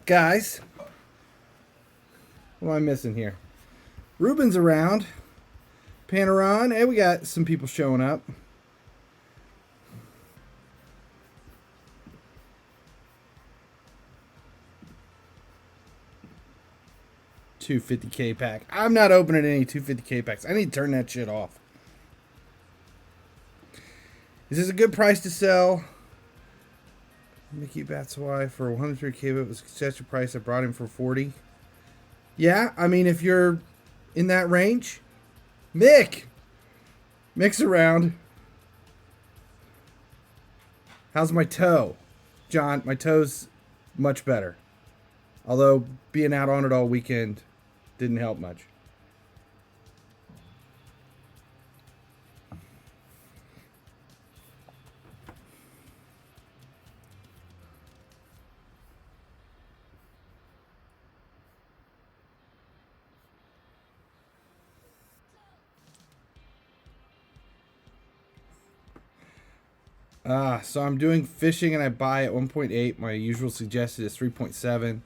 guys? What am I missing here? Ruben's around. Panaron. And we got some people showing up. $250K pack. I'm not opening any $250K packs. I need to turn that shit off. Is this a good price to sell? Mickey Batshuayi for 103K, but it was such a price. I brought him for 40. Yeah, I mean, if you're in that range, Mick's around. How's my toe? John, my toe's much better. Although being out on it all weekend didn't help much. So I'm doing fishing and I buy at 1.8. My usual suggested is 3.7.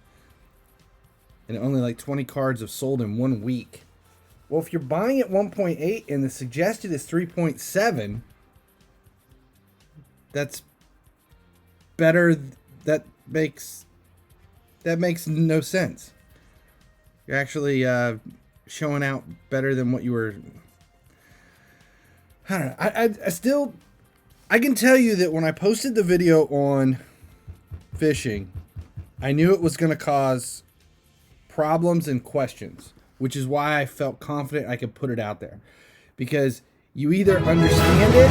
And only like 20 cards have sold in 1 week. Well, if you're buying at 1.8 and the suggested is 3.7, that's better. That makes no sense. You're actually showing out better than what you were. I don't know. I can tell you that when I posted the video on fishing, I knew it was going to cause problems and questions, which is why I felt confident I could put it out there. Because you either understand it.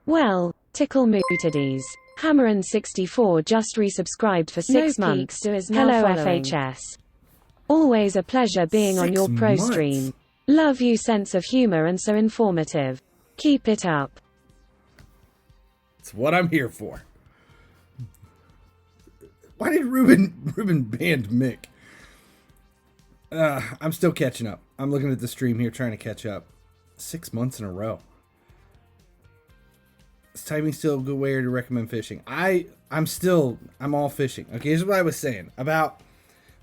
Well, tickle mootides. Hammerin64 just resubscribed for 6 months. Hello FHS. Always a pleasure being on your pro stream. Love you sense of humor and so informative. Keep it up. It's what I'm here for. Why did Ruben ban Mick? I'm still catching up. I'm looking at the stream here trying to catch up. 6 months in a row. Is timing still a good way to recommend fishing? I'm all fishing. Okay, here's what I was saying about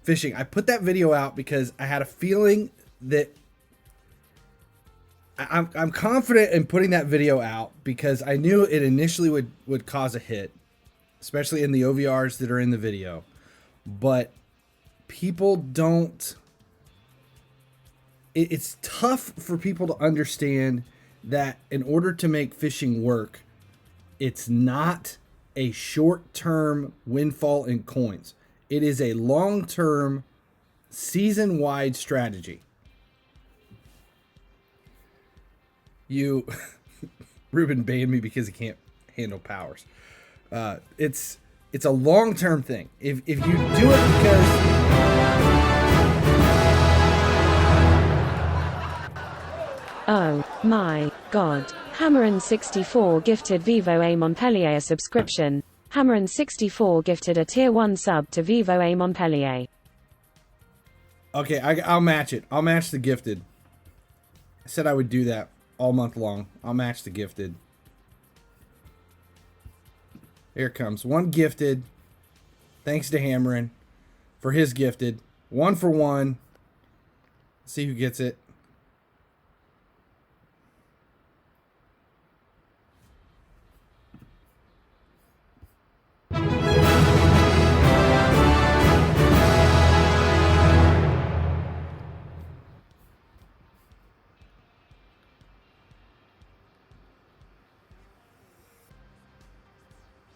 fishing. I put that video out because I had a feeling that I'm confident in putting that video out because I knew it initially would cause a hit, especially in the OVRs that are in the video. But people don't. It's tough for people to understand that in order to make fishing work, it's not a short-term windfall in coins. It is a long-term, season-wide strategy. Ruben banned me because he can't handle powers. It's a long-term thing. If you do it because oh my god. Hammerin64 gifted Vivo A Montpellier a subscription. Hammerin64 gifted a tier 1 sub to Vivo A Montpellier. Okay, I'll match it. I'll match the gifted. I said I would do that all month long. I'll match the gifted. Here it comes. One gifted. Thanks to Hammerin for his gifted. 1 for 1. See who gets it.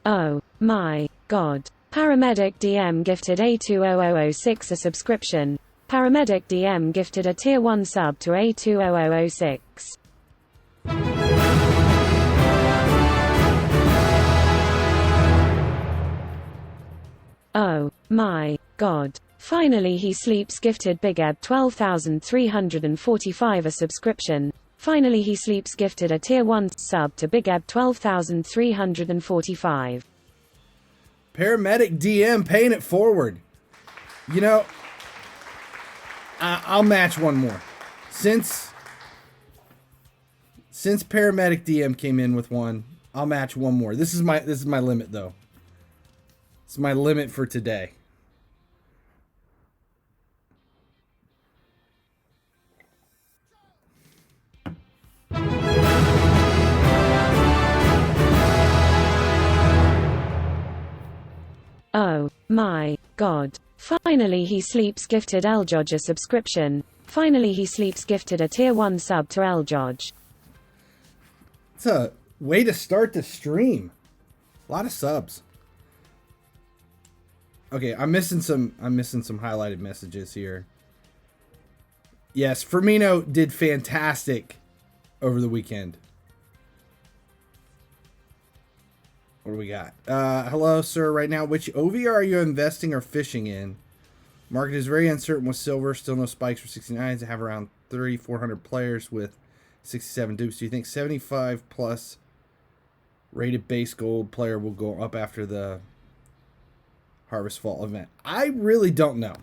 Oh my god. Paramedic DM gifted A20006 a subscription. Paramedic DM gifted a tier 1 sub to A20006. Oh my god. Finally He Sleeps gifted Big Eb 12,345 a subscription. Finally He Sleeps gifted a tier 1 sub to Big Eb 12,345. Paramedic DM paying it forward. You know, I'll match one more. Since Paramedic DM came in with one, I'll match one more. This is my limit though. It's my limit for today. Oh my god. Finally He Sleeps gifted Eljodge a subscription. Finally He Sleeps gifted a tier 1 sub to Eljodge. It's a way to start the stream. A lot of subs. Okay, I'm missing some highlighted messages here. Yes, Firmino did fantastic over the weekend. What do we got? Hello, sir. Right now, which OVR are you investing or fishing in? Market is very uncertain with silver. Still no spikes for 69s. I have around 3,400 players with 67 dupes. Do you think 75 plus rated base gold player will go up after the Harvest Fall event? I really don't know.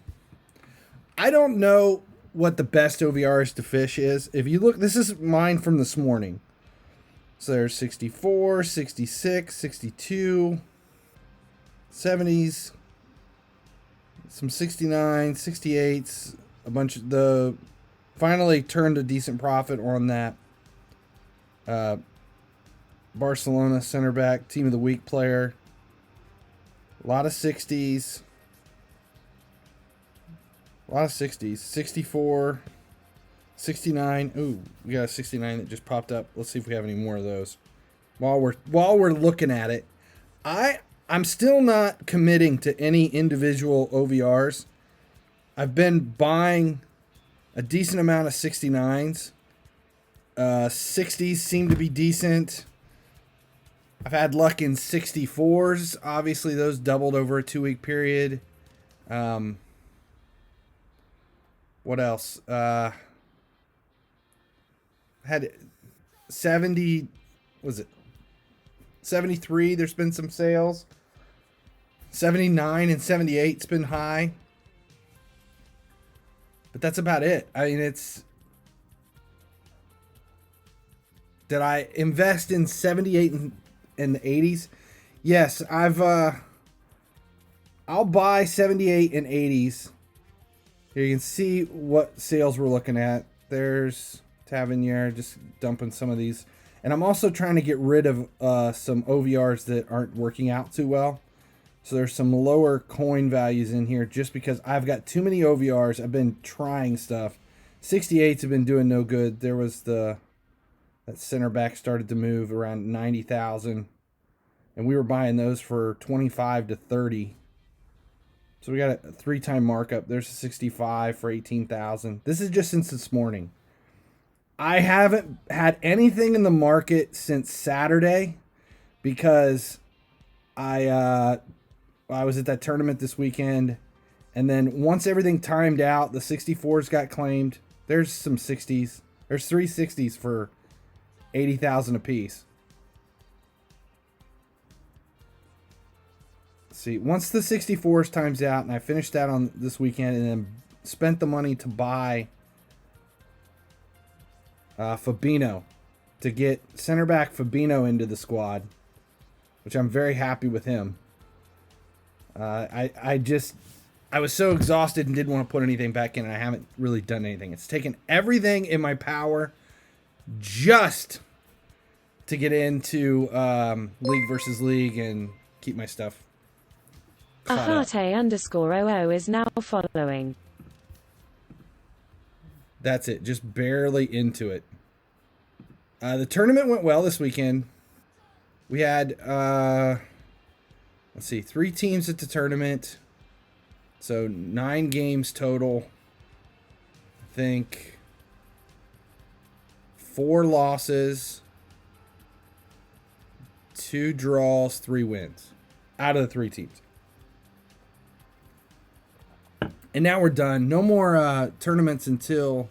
I don't know what the best OVRs to fish is. If you look, this is mine from this morning. So there's 64, 66, 62, 70s, some 69, 68s, a bunch of the finally turned a decent profit on that Barcelona center back, team of the week player. A lot of 60s. A lot of 60s. 64, 69. Ooh, we got a 69 that just popped up. Let's see if we have any more of those. While we're looking at it, I'm still not committing to any individual OVRs. I've been buying a decent amount of 69s. 60s seem to be decent. I've had luck in 64s. Obviously, those doubled over a 2-week period. What else? Had 70, was it 73? There's been some sales. 79 and 78's been high. But that's about it. I mean, it's... Did I invest in 78 and the 80s? Yes, I'll buy 78 and 80s. Here you can see what sales we're looking at. There's Tavernier, just dumping some of these. And I'm also trying to get rid of some OVRs that aren't working out too well. So there's some lower coin values in here just because I've got too many OVRs. I've been trying stuff. 68s have been doing no good. There was that center back started to move around 90,000. And we were buying those for 25 to 30. So we got a 3-time markup. There's a 65 for 18,000. This is just since this morning. I haven't had anything in the market since Saturday because I was at that tournament this weekend. And then once everything timed out, the 64s got claimed. There's some 60s. There's 3 60s for 80,000 apiece. See, once the 64s times out, and I finished that on this weekend, and then spent the money to buy Fabinho, to get center back Fabinho into the squad, which I'm very happy with him. I was so exhausted and didn't want to put anything back in, and I haven't really done anything. It's taken everything in my power just to get into League versus League and keep my stuff. Ahate_00 is now following. That's it. Just barely into it. The tournament went well this weekend. We had, let's see, 3 teams at the tournament. So 9 games total. I think 4 losses, 2 draws, 3 wins out of the 3 teams. And now we're done. No more tournaments until...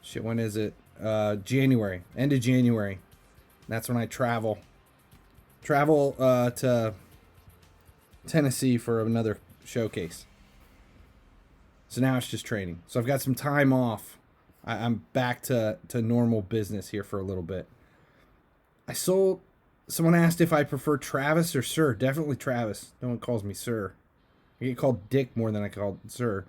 Shit, when is it? January. End of January. That's when I travel. To Tennessee for another showcase. So now it's just training. So I've got some time off I'm back to normal business here for a little bit. I sold. Someone asked if I prefer Travis or Sir. Definitely Travis. No one calls me Sir. I get called Dick more than I called Sir.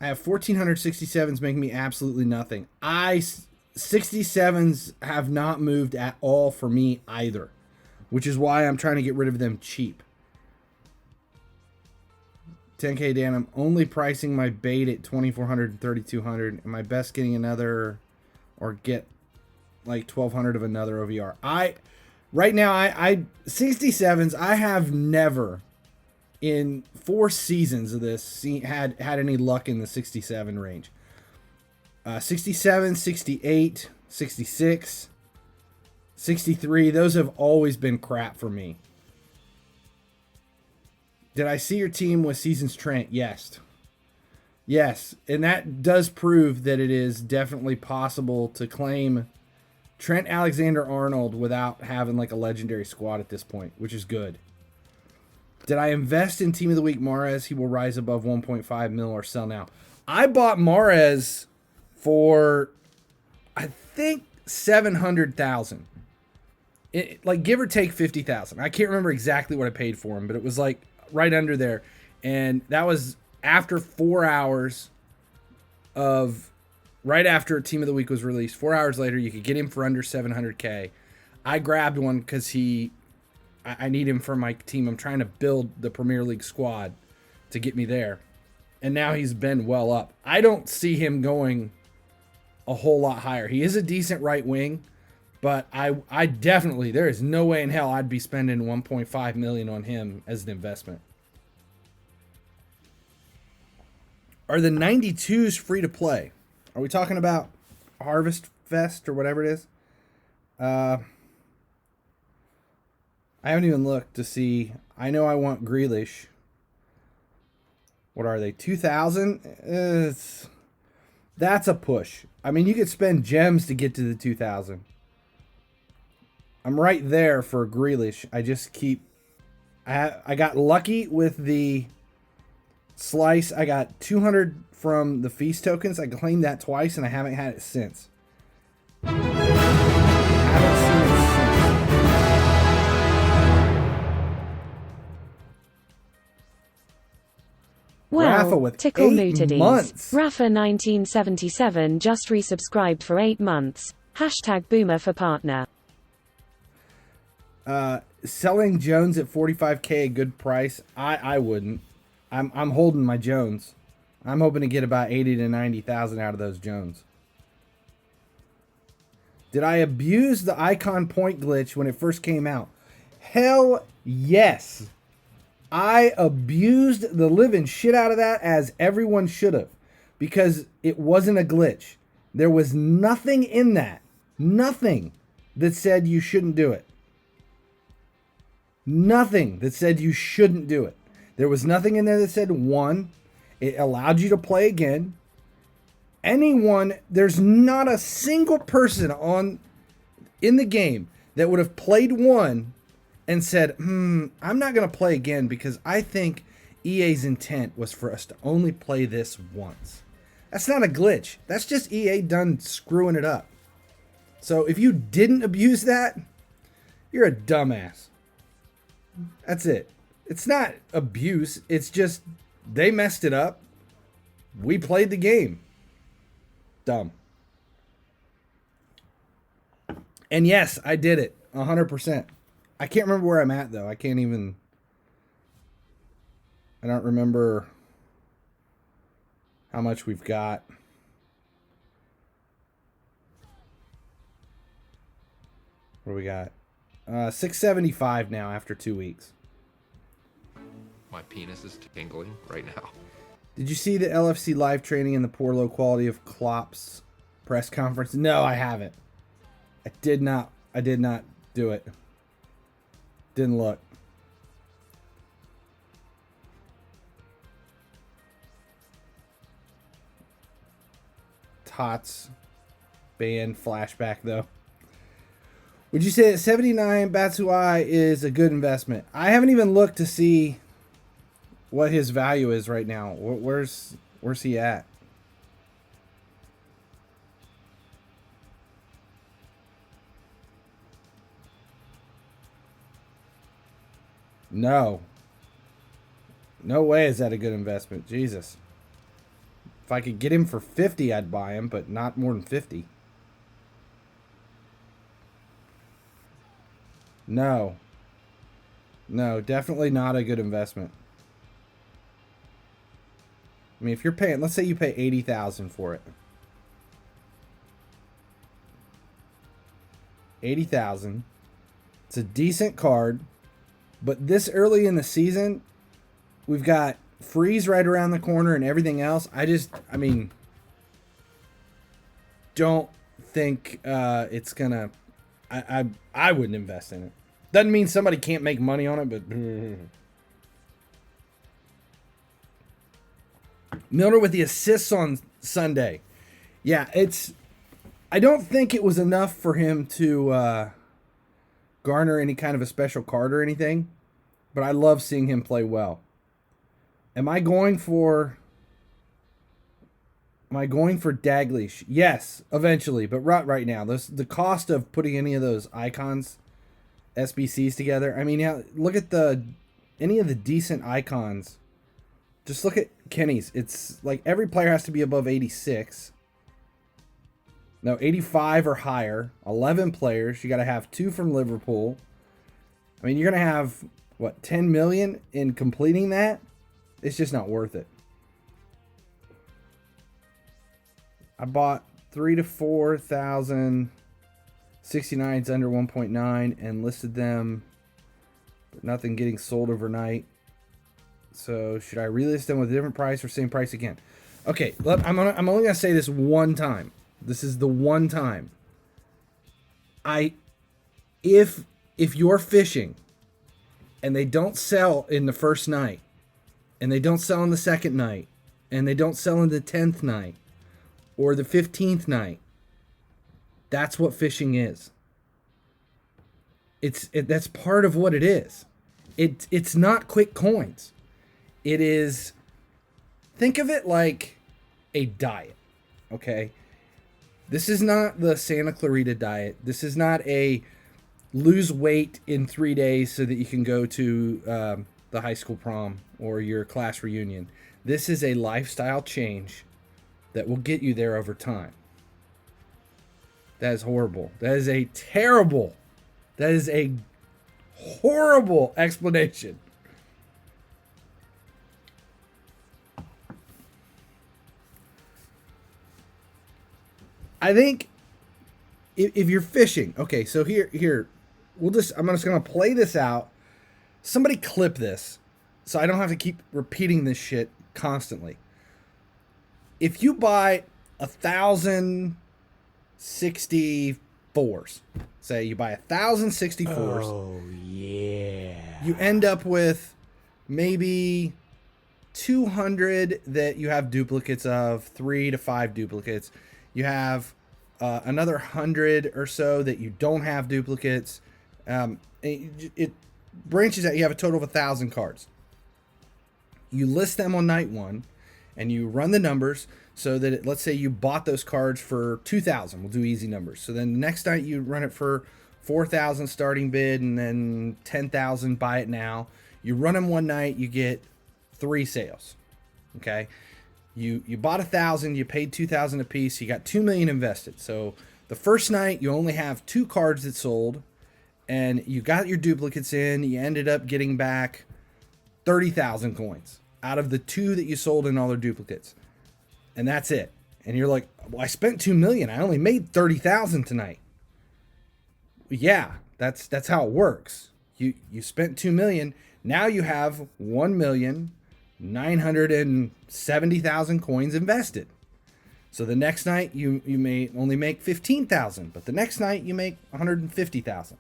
I have 1,467s making me absolutely nothing. 67s have not moved at all for me either, which is why I'm trying to get rid of them cheap. 10K Dan, I'm only pricing my bait at 2,400 and 3,200. Am I best getting another or get like 1,200 of another OVR? Right now, I 67s, I have never in 4 seasons of this had any luck in the 67 range. 67, 68, 66, 63, those have always been crap for me. Did I see your team with Seasons Trent? Yes. Yes, and that does prove that it is definitely possible to claim Trent Alexander-Arnold without having like a legendary squad at this point, which is good. Did I invest in Team of the Week Mahrez? He will rise above 1.5 mil or sell now. I bought Mahrez for, I think, 700,000. Like give or take 50,000. I can't remember exactly what I paid for him, but it was like right under there. And that was after 4 hours of, right after Team of the Week was released. 4 hours later, you could get him for under 700K. I grabbed one because I need him for my team. I'm trying to build the Premier League squad to get me there. And now he's been well up. I don't see him going a whole lot higher. He is a decent right wing, but I definitely, there is no way in hell I'd be spending 1.5 million on him as an investment. Are the 92s free to play? Are we talking about Harvest Fest or whatever it is? I haven't even looked to see. I know I want Grealish. What are they? 2,000? That's a push. I mean, you could spend gems to get to the 2,000. I'm right there for Grealish. I just keep... I got lucky with the slice. I got 200 from the feast tokens. I claimed that twice, and I haven't had it since. Well, Rafa with tickle 8 mootadies. months. Rafa 1977 just resubscribed for 8 months. Hashtag boomer for partner. Selling Jones at 45K a good price? I wouldn't. I'm holding my Jones. I'm hoping to get about 80 to 90,000 out of those Jones. Did I abuse the icon point glitch when it first came out? Hell yes. I abused the living shit out of that, as everyone should have, because it wasn't a glitch. There was nothing in that. Nothing that said you shouldn't do it. Nothing that said you shouldn't do it. There was nothing in there that said, one, it allowed you to play again. Anyone, there's not a single person in the game that would have played one and said, I'm not going to play again because I think EA's intent was for us to only play this once. That's not a glitch. That's just EA done screwing it up. So if you didn't abuse that, you're a dumbass. That's it. It's not abuse. It's just they messed it up. We played the game. Dumb. And yes, I did it 100%. I can't remember where I'm at, though. I don't remember how much we've got. What do we got? 675 now after 2 weeks. My penis is tingling right now. Did you see the LFC live training and the poor low quality of Klopp's press conference? No, I haven't. I did not do it. Didn't look. Tots band flashback though. Would you say that 79 Batshuayi is a good investment? I haven't even looked to see what his value is right now. Where's he at? No. No way is that a good investment. Jesus. If I could get him for 50, I'd buy him, but not more than 50. No. No, definitely not a good investment. I mean, if you're paying, let's say you pay $80,000 for it. $80,000. It's a decent card, but this early in the season, we've got freeze right around the corner and everything else. I mean, don't think it's gonna. I wouldn't invest in it. Doesn't mean somebody can't make money on it, but Milner with the assists on Sunday. Yeah, I don't think it was enough for him to garner any kind of a special card or anything, but I love seeing him play well. Am I going for Daglish? Yes, eventually, but right now, the cost of putting any of those icons, SBCs together. I mean, yeah, look at any of the decent icons. Just look at Kenny's. It's like every player has to be above 86. No, 85 or higher. 11 players. You got to have 2 from Liverpool. I mean, you're going to have, what, 10 million in completing that? It's just not worth it. I bought 3,000 to 4,000 69s under 1.9 and listed them, but nothing getting sold overnight. So should I relist them with a different price or same price again? Okay, I'm only gonna say this one time. This is the one time. If you're fishing and they don't sell in the first night, and they don't sell in the second night, and they don't sell in the 10th night or the 15th night, that's what fishing is. That's part of what it is. It's not quick coins. It is, think of it like a diet, okay? This is not the Santa Clarita diet. This is not a lose weight in 3 days so that you can go to the high school prom or your class reunion. This is a lifestyle change that will get you there over time. That is horrible. That is a terrible, that is a horrible explanation. I think if you're fishing, okay, so here, I'm just gonna play this out. Somebody clip this so I don't have to keep repeating this shit constantly. If you buy 1,064s, say you buy 1,064s. Oh, yeah. You end up with maybe 200 that you have duplicates of, 3 to 5 duplicates. You have another 100 or so that you don't have duplicates. It branches out. You have a total of 1,000 cards. You list them on night 1, and you run the numbers so that let's say you bought those cards for 2,000. We'll do easy numbers. So then the next night you run it for 4,000 starting bid, and then 10,000 buy it now. You run them one night, you get 3 sales. Okay. You bought 1,000, you paid 2,000 a piece, you got 2 million invested. So the first night you only have 2 cards that sold, and you got your duplicates in. You ended up getting back 30,000 coins out of the 2 that you sold in all their duplicates, and that's it. And you're like, well, I spent 2 million, I only made 30,000 tonight. Yeah, that's how it works. You spent 2 million. Now you have 1,970,000 coins invested. So the next night you may only make 15,000, but the next night you make 150,000.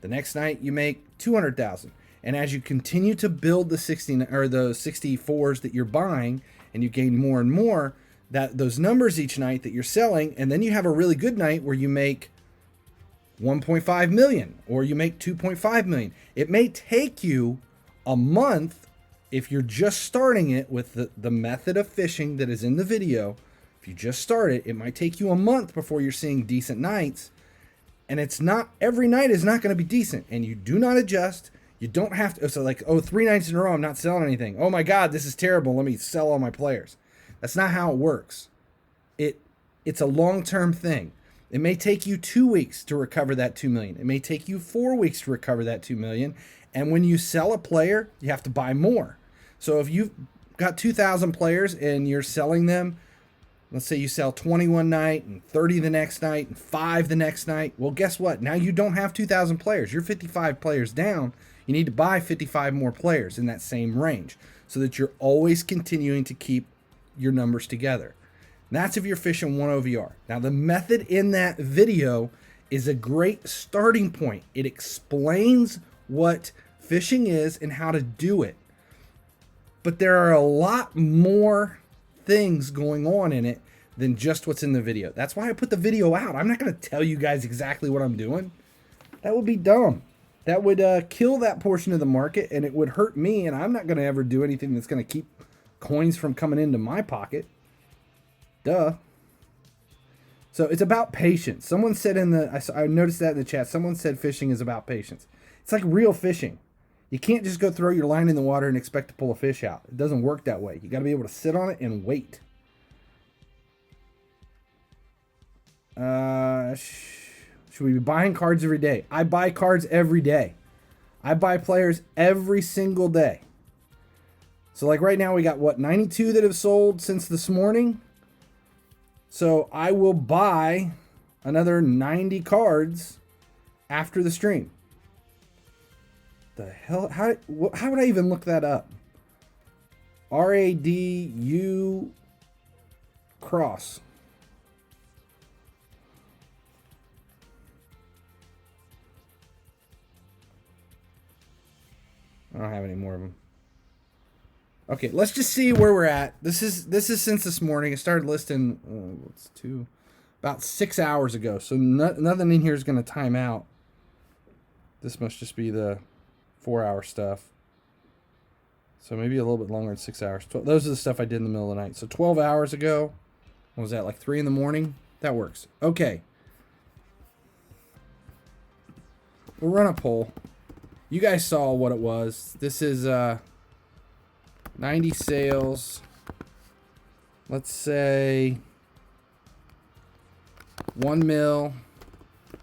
The next night you make 200,000. And as you continue to build the 64s that you're buying, and you gain more and more, those numbers each night that you're selling, and then you have a really good night where you make 1.5 million or you make 2.5 million. It may take you a month if you're just starting it with the method of fishing that is in the video. If you just start it, it might take you a month before you're seeing decent nights. And it's not, every night is not going to be decent, and you do not adjust. You don't have to, so like, oh, 3 nights in a row, I'm not selling anything. Oh my God, this is terrible. Let me sell all my players. That's not how it works. It's a long-term thing. It may take you 2 weeks to recover that 2 million. It may take you 4 weeks to recover that 2 million. And when you sell a player, you have to buy more. So if you've got 2,000 players and you're selling them, let's say you sell 20 one night and 30 the next night and 5 the next night. Well, guess what? Now you don't have 2,000 players. You're 55 players down. You need to buy 55 more players in that same range so that you're always continuing to keep your numbers together. And that's if you're fishing 1 OVR. Now, the method in that video is a great starting point. It explains what fishing is and how to do it. But there are a lot more things going on in it than just what's in the video. That's why I put the video out. I'm not going to tell you guys exactly what I'm doing. That would be dumb. That would kill that portion of the market, and it would hurt me, and I'm not going to ever do anything that's going to keep coins from coming into my pocket. Duh. So it's about patience. Someone said I noticed that in the chat. Someone said fishing is about patience. It's like real fishing. You can't just go throw your line in the water and expect to pull a fish out. It doesn't work that way. You got to be able to sit on it and wait. Should we be buying cards every day? I buy cards every day. I buy players every single day. So like right now we got what, 92 that have sold since this morning. So I will buy another 90 cards after the stream. The hell? How would I even look that up? RADU cross. I don't have any more of them. Okay, let's just see where we're at. This is since this morning. I started listing about 6 hours ago. So nothing in here is going to time out. This must just be the 4-hour stuff. So maybe a little bit longer than 6 hours. Those are the stuff I did in the middle of the night. So 12 hours ago. What was that, like 3 in the morning? That works. Okay. We'll run a poll. You guys saw what it was. This is 90 sales. Let's say 1 mil.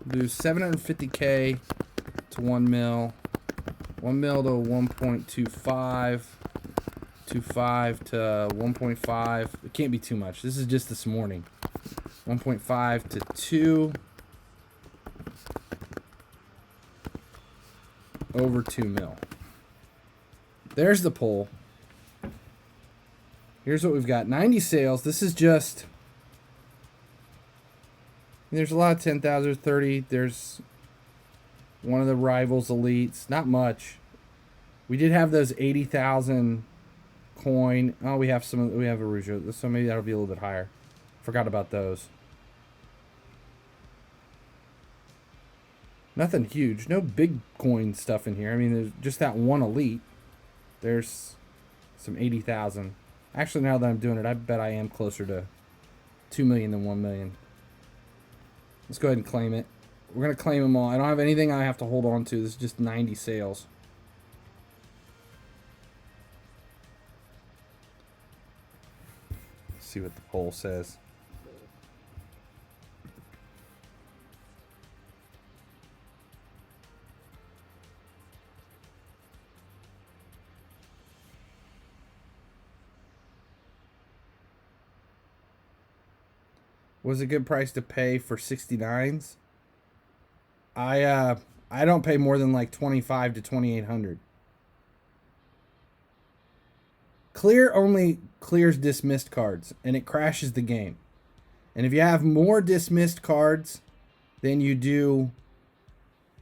Do 750K to 1 mil. 1 mil to 1.25. 25 to 1.5. It can't be too much. This is just this morning. 1.5 to 2. Over 2 mil. There's the poll. Here's what we've got. 90 sales. This is just... There's a lot of 10,000, 30. There's one of the rivals elites. Not much. We did have those 80,000 coin. Oh, we have some. We have a Rouge. So maybe that'll be a little bit higher. Forgot about those. Nothing huge. No big coin stuff in here. I mean, there's just that one elite. There's some 80,000. Actually, now that I'm doing it, I bet I am closer to 2 million than 1 million. Let's go ahead and claim it. We're going to claim them all. I don't have anything I have to hold on to. This is just 90 sales. Let's see what the poll says. Was a good price to pay for 69s? I don't pay more than like 25 to 2,800. Clear only clears dismissed cards, and it crashes the game. And if you have more dismissed cards than you do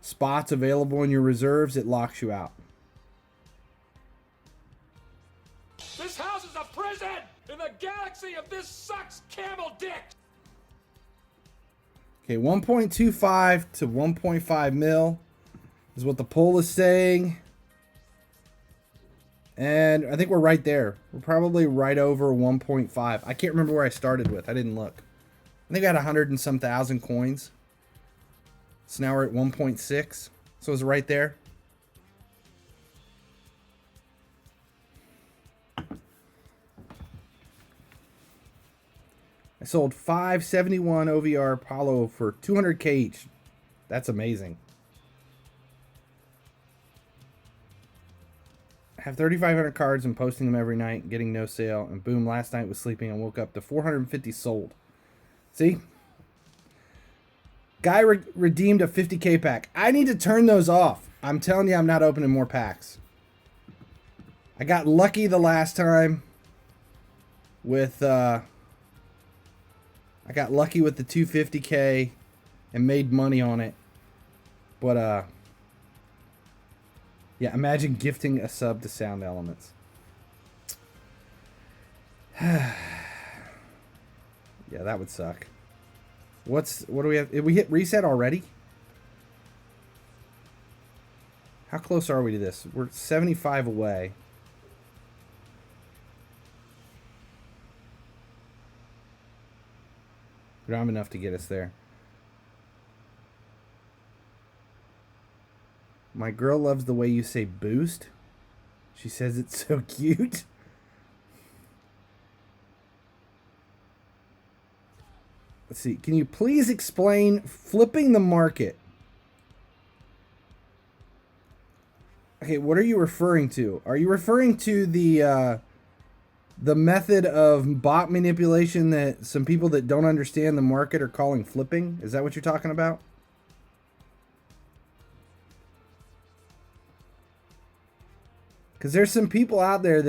spots available in your reserves, it locks you out. This house is a prison in the galaxy of this sucks camel dick. Okay, 1.25 to 1.5 mil is what the poll is saying. And I think we're right there. We're probably right over 1.5. I can't remember where I started with. I didn't look. I think I had 100 and some thousand coins. So now we're at 1.6. So it's right there. sold 571 OVR Apollo for 200K each. That's amazing. I have 3,500 cards and posting them every night, getting no sale. And boom, last night was sleeping and woke up to 450 sold. See? Guy redeemed a 50K pack. I need to turn those off. I'm telling you, I'm not opening more packs. I got lucky the last time with I got lucky with the 250K and made money on it. But yeah, imagine gifting a sub to Sound Elements. Yeah, that would suck. What do we have? Did we hit reset already? How close are we to this? We're 75 away. We don't have enough to get us there. My girl loves the way you say boost. She says it's so cute. Let's see. Can you please explain flipping the market? Okay, what are you referring to? Are you referring to the method of bot manipulation that some people that don't understand the market are calling flipping? Is that what you're talking about? Because there's some people out there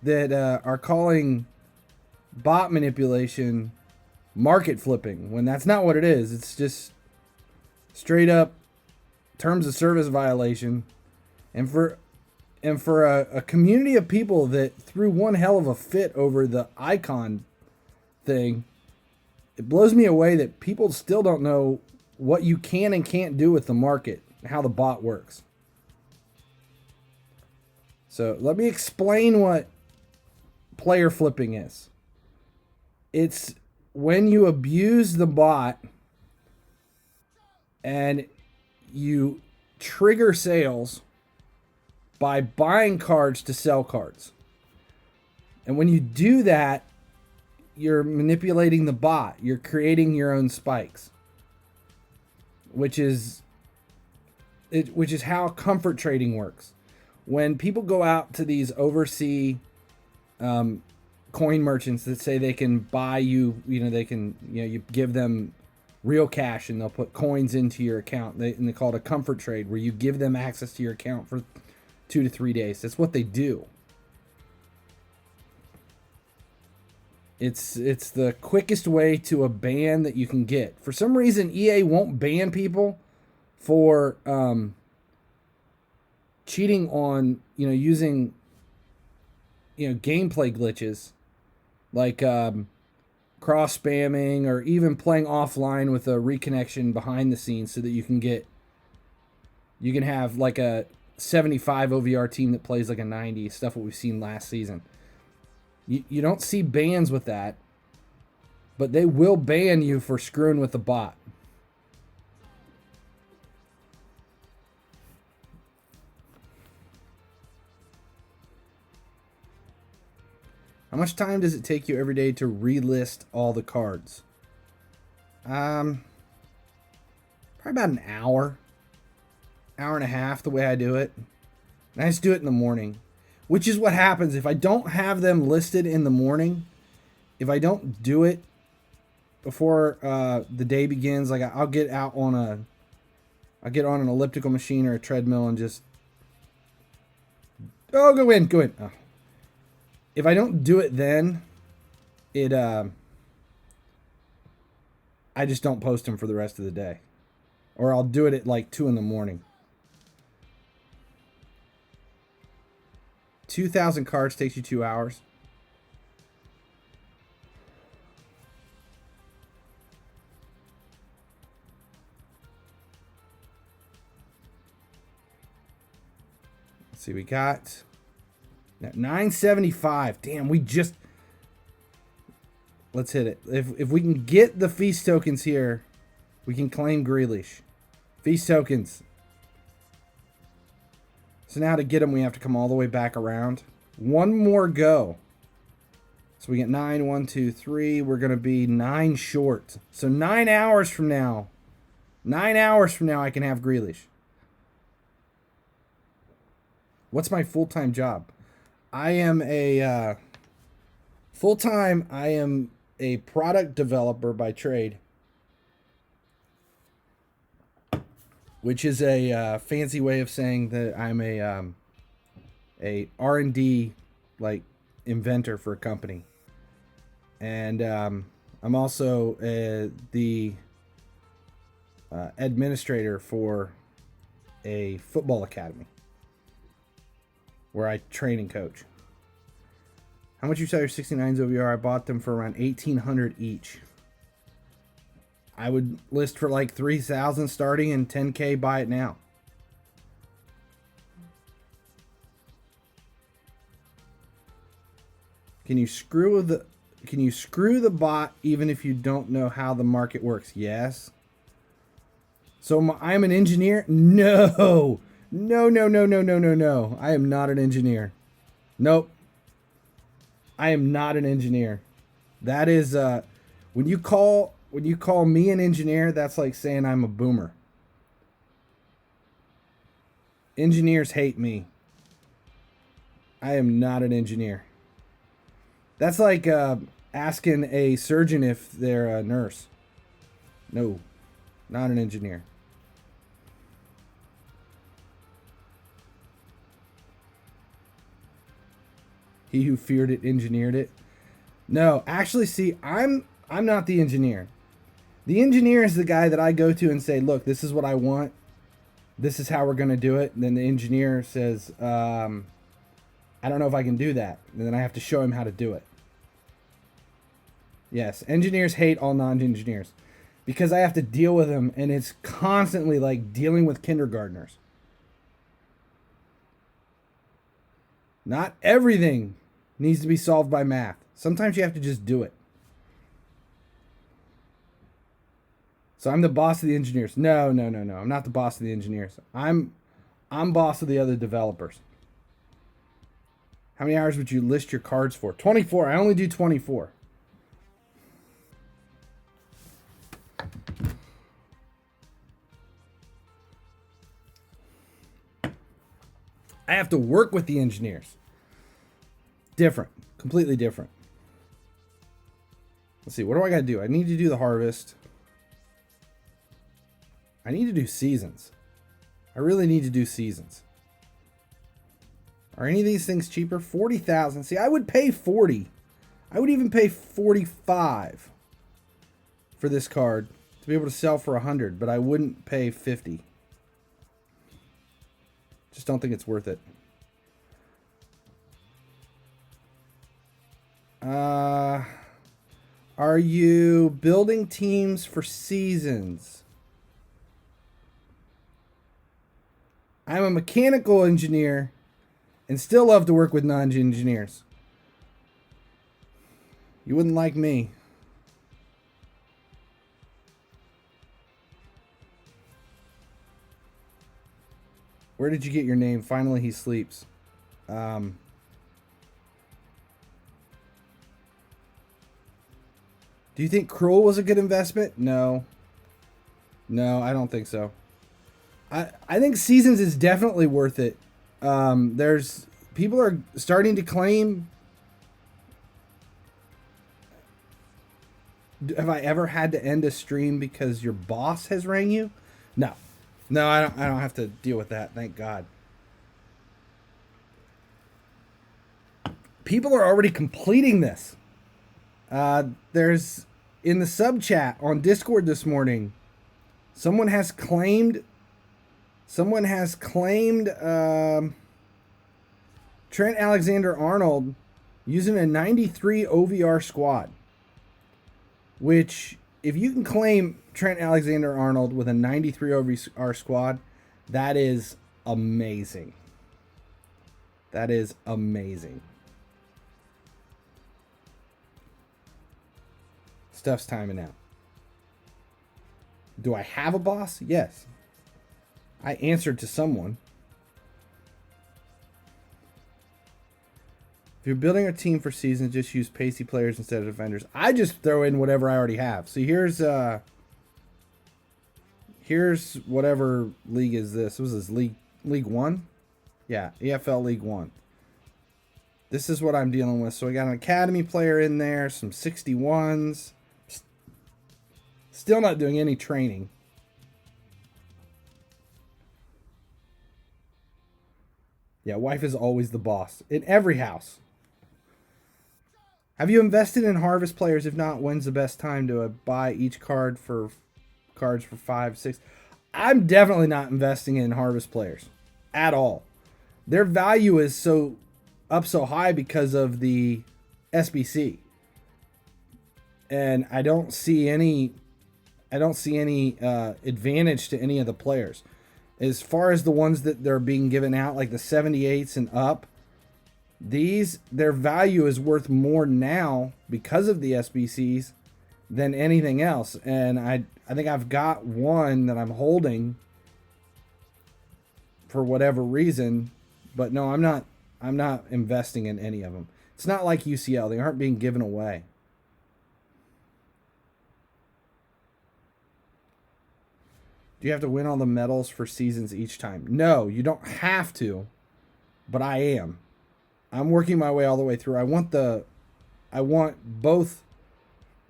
that are calling bot manipulation market flipping when that's not what it is. It's just straight up terms of service violation. And for a community of people that threw one hell of a fit over the icon thing, it blows me away that people still don't know what you can and can't do with the market, how the bot works. So let me explain what player flipping is. It's when you abuse the bot and you trigger sales by buying cards to sell cards. And when you do that, you're manipulating the bot. You're creating your own spikes, which is how comfort trading works. When people go out to these overseas coin merchants that say they can buy you, you give them real cash and they'll put coins into your account. And they call it a comfort trade, where you give them access to your account for 2 to 3 days. That's what they do. It's the quickest way to a ban that you can get. For some reason, EA won't ban people for cheating on, using, gameplay glitches like cross spamming, or even playing offline with a reconnection behind the scenes, so that you can have like a 75 OVR team that plays like a 90, stuff what we've seen last season. You don't see bans with that, but they will ban you for screwing with the bot. How much time does it take you every day to relist all the cards? Probably about an hour and a half, the way I do it. And I just do it in the morning, which is what happens if I don't have them listed in the morning. If I don't do it before the day begins, like I'll get on an elliptical machine or a treadmill and just go in. Oh. If I don't do it then, I just don't post them for the rest of the day. Or I'll do it at like 2 in the morning. 2,000 cards takes you 2 hours. Let's see, we got 975. Damn, let's hit it. If we can get the feast tokens here, we can claim Grealish. Feast tokens. So now to get them, we have to come all the way back around. One more go. So we get 9, 1, 2, 3. We're going to be 9 short. So 9 hours from now. 9 hours from now, I can have Grealish. What's my full-time job? I am a full-time. I am a product developer by trade, which is a fancy way of saying that I'm a R&D like inventor for a company, and I'm also the administrator for a football academy where I train and coach. How much you sell your 69s OVR? I bought them for around $1,800 each. I would list for like $3,000 starting and $10K buy it now. Can you screw the bot even if you don't know how the market works? Yes. So I'm an engineer? No. No. I am not an engineer. Nope. I am not an engineer. That is when you call me an engineer, that's like saying I'm a boomer. Engineers hate me. I am not an engineer. That's like asking a surgeon if they're a nurse. No, not an engineer. He who feared it engineered it. No, actually, see, I'm not the engineer. The engineer is the guy that I go to and say, look, this is what I want. This is how we're going to do it. And then the engineer says, I don't know if I can do that. And then I have to show him how to do it. Yes, engineers hate all non-engineers because I have to deal with them, and it's constantly like dealing with kindergartners. Not everything needs to be solved by math. Sometimes you have to just do it. So I'm the boss of the engineers. No. I'm not the boss of the engineers. I'm boss of the other developers. How many hours would you list your cards for? 24. I only do 24. I have to work with the engineers. Different. Completely different. Let's see. What do I got to do? I need to do the harvest. I need to do seasons. I really need to do seasons. Are any of these things cheaper? 40,000. See, I would pay 40. I would even pay 45 for this card to be able to sell for 100, but I wouldn't pay 50. Just don't think it's worth it. Are you building teams for seasons? I'm a mechanical engineer and still love to work with non-engineers. You wouldn't like me. Where did you get your name? Finally, he sleeps. Do you think Cruel was a good investment? No. No, I don't think so. I think Seasons is definitely worth it. There's people are starting to claim. Have I ever had to end a stream because your boss has rang you? No. No, I don't have to deal with that. Thank God. People are already completing this. There's in the sub chat on Discord this morning. Someone has claimed Trent Alexander-Arnold using a 93 OVR squad. Which, if you can claim Trent Alexander-Arnold with a 93 OVR squad, that is amazing. That is amazing. Stuff's timing out. Do I have a boss? Yes. I answered to someone. If you're building a team for seasons, just use pacey players instead of defenders. I just throw in whatever I already have. So here's whatever league is this. What was this, League 1? Yeah, EFL League 1. This is what I'm dealing with. So I got an academy player in there, some 61s. Still not doing any training. Yeah, wife is always the boss in every house. Have you invested in harvest players? If not, when's the best time to buy each card for cards for 5, 6? I'm definitely not investing in harvest players at all. Their value is so high because of the SBC, and I don't see any advantage to any of the players. As far as the ones that they're being given out, like the 78s and up, their value is worth more now because of the SBCs than anything else. And I think I've got one that I'm holding for whatever reason, but no, I'm not investing in any of them. It's not like UCL. They aren't being given away. Do you have to win all the medals for seasons each time? No, you don't have to, but I am. I'm working my way all the way through. I want both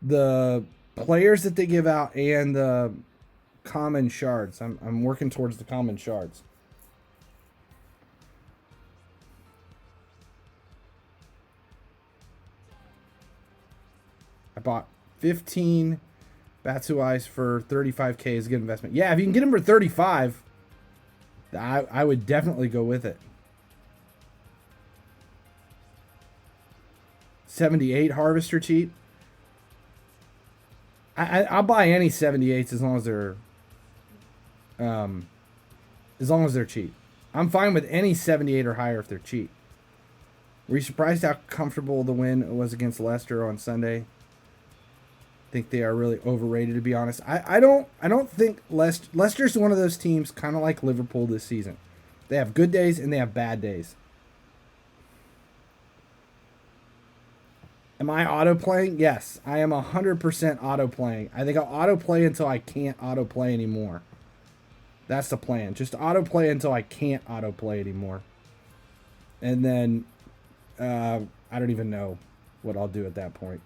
the players that they give out and the common shards. I'm working towards the common shards. I bought 15 Batsu Eyes for 35K is a good investment. Yeah, if you can get them for 35, I would definitely go with it. 78 Harvester cheat. I'll buy any 78s as long as they're cheap. I'm fine with any 78 or higher if they're cheap. Were you surprised how comfortable the win was against Leicester on Sunday? I think they are really overrated, to be honest. I don't think Leicester's one of those teams kind of like Liverpool this season. They have good days and they have bad days. Am I auto-playing? Yes, I am 100% auto-playing. I think I'll auto-play until I can't auto-play anymore. That's the plan. Just auto-play until I can't auto-play anymore. And then, I don't even know what I'll do at that point.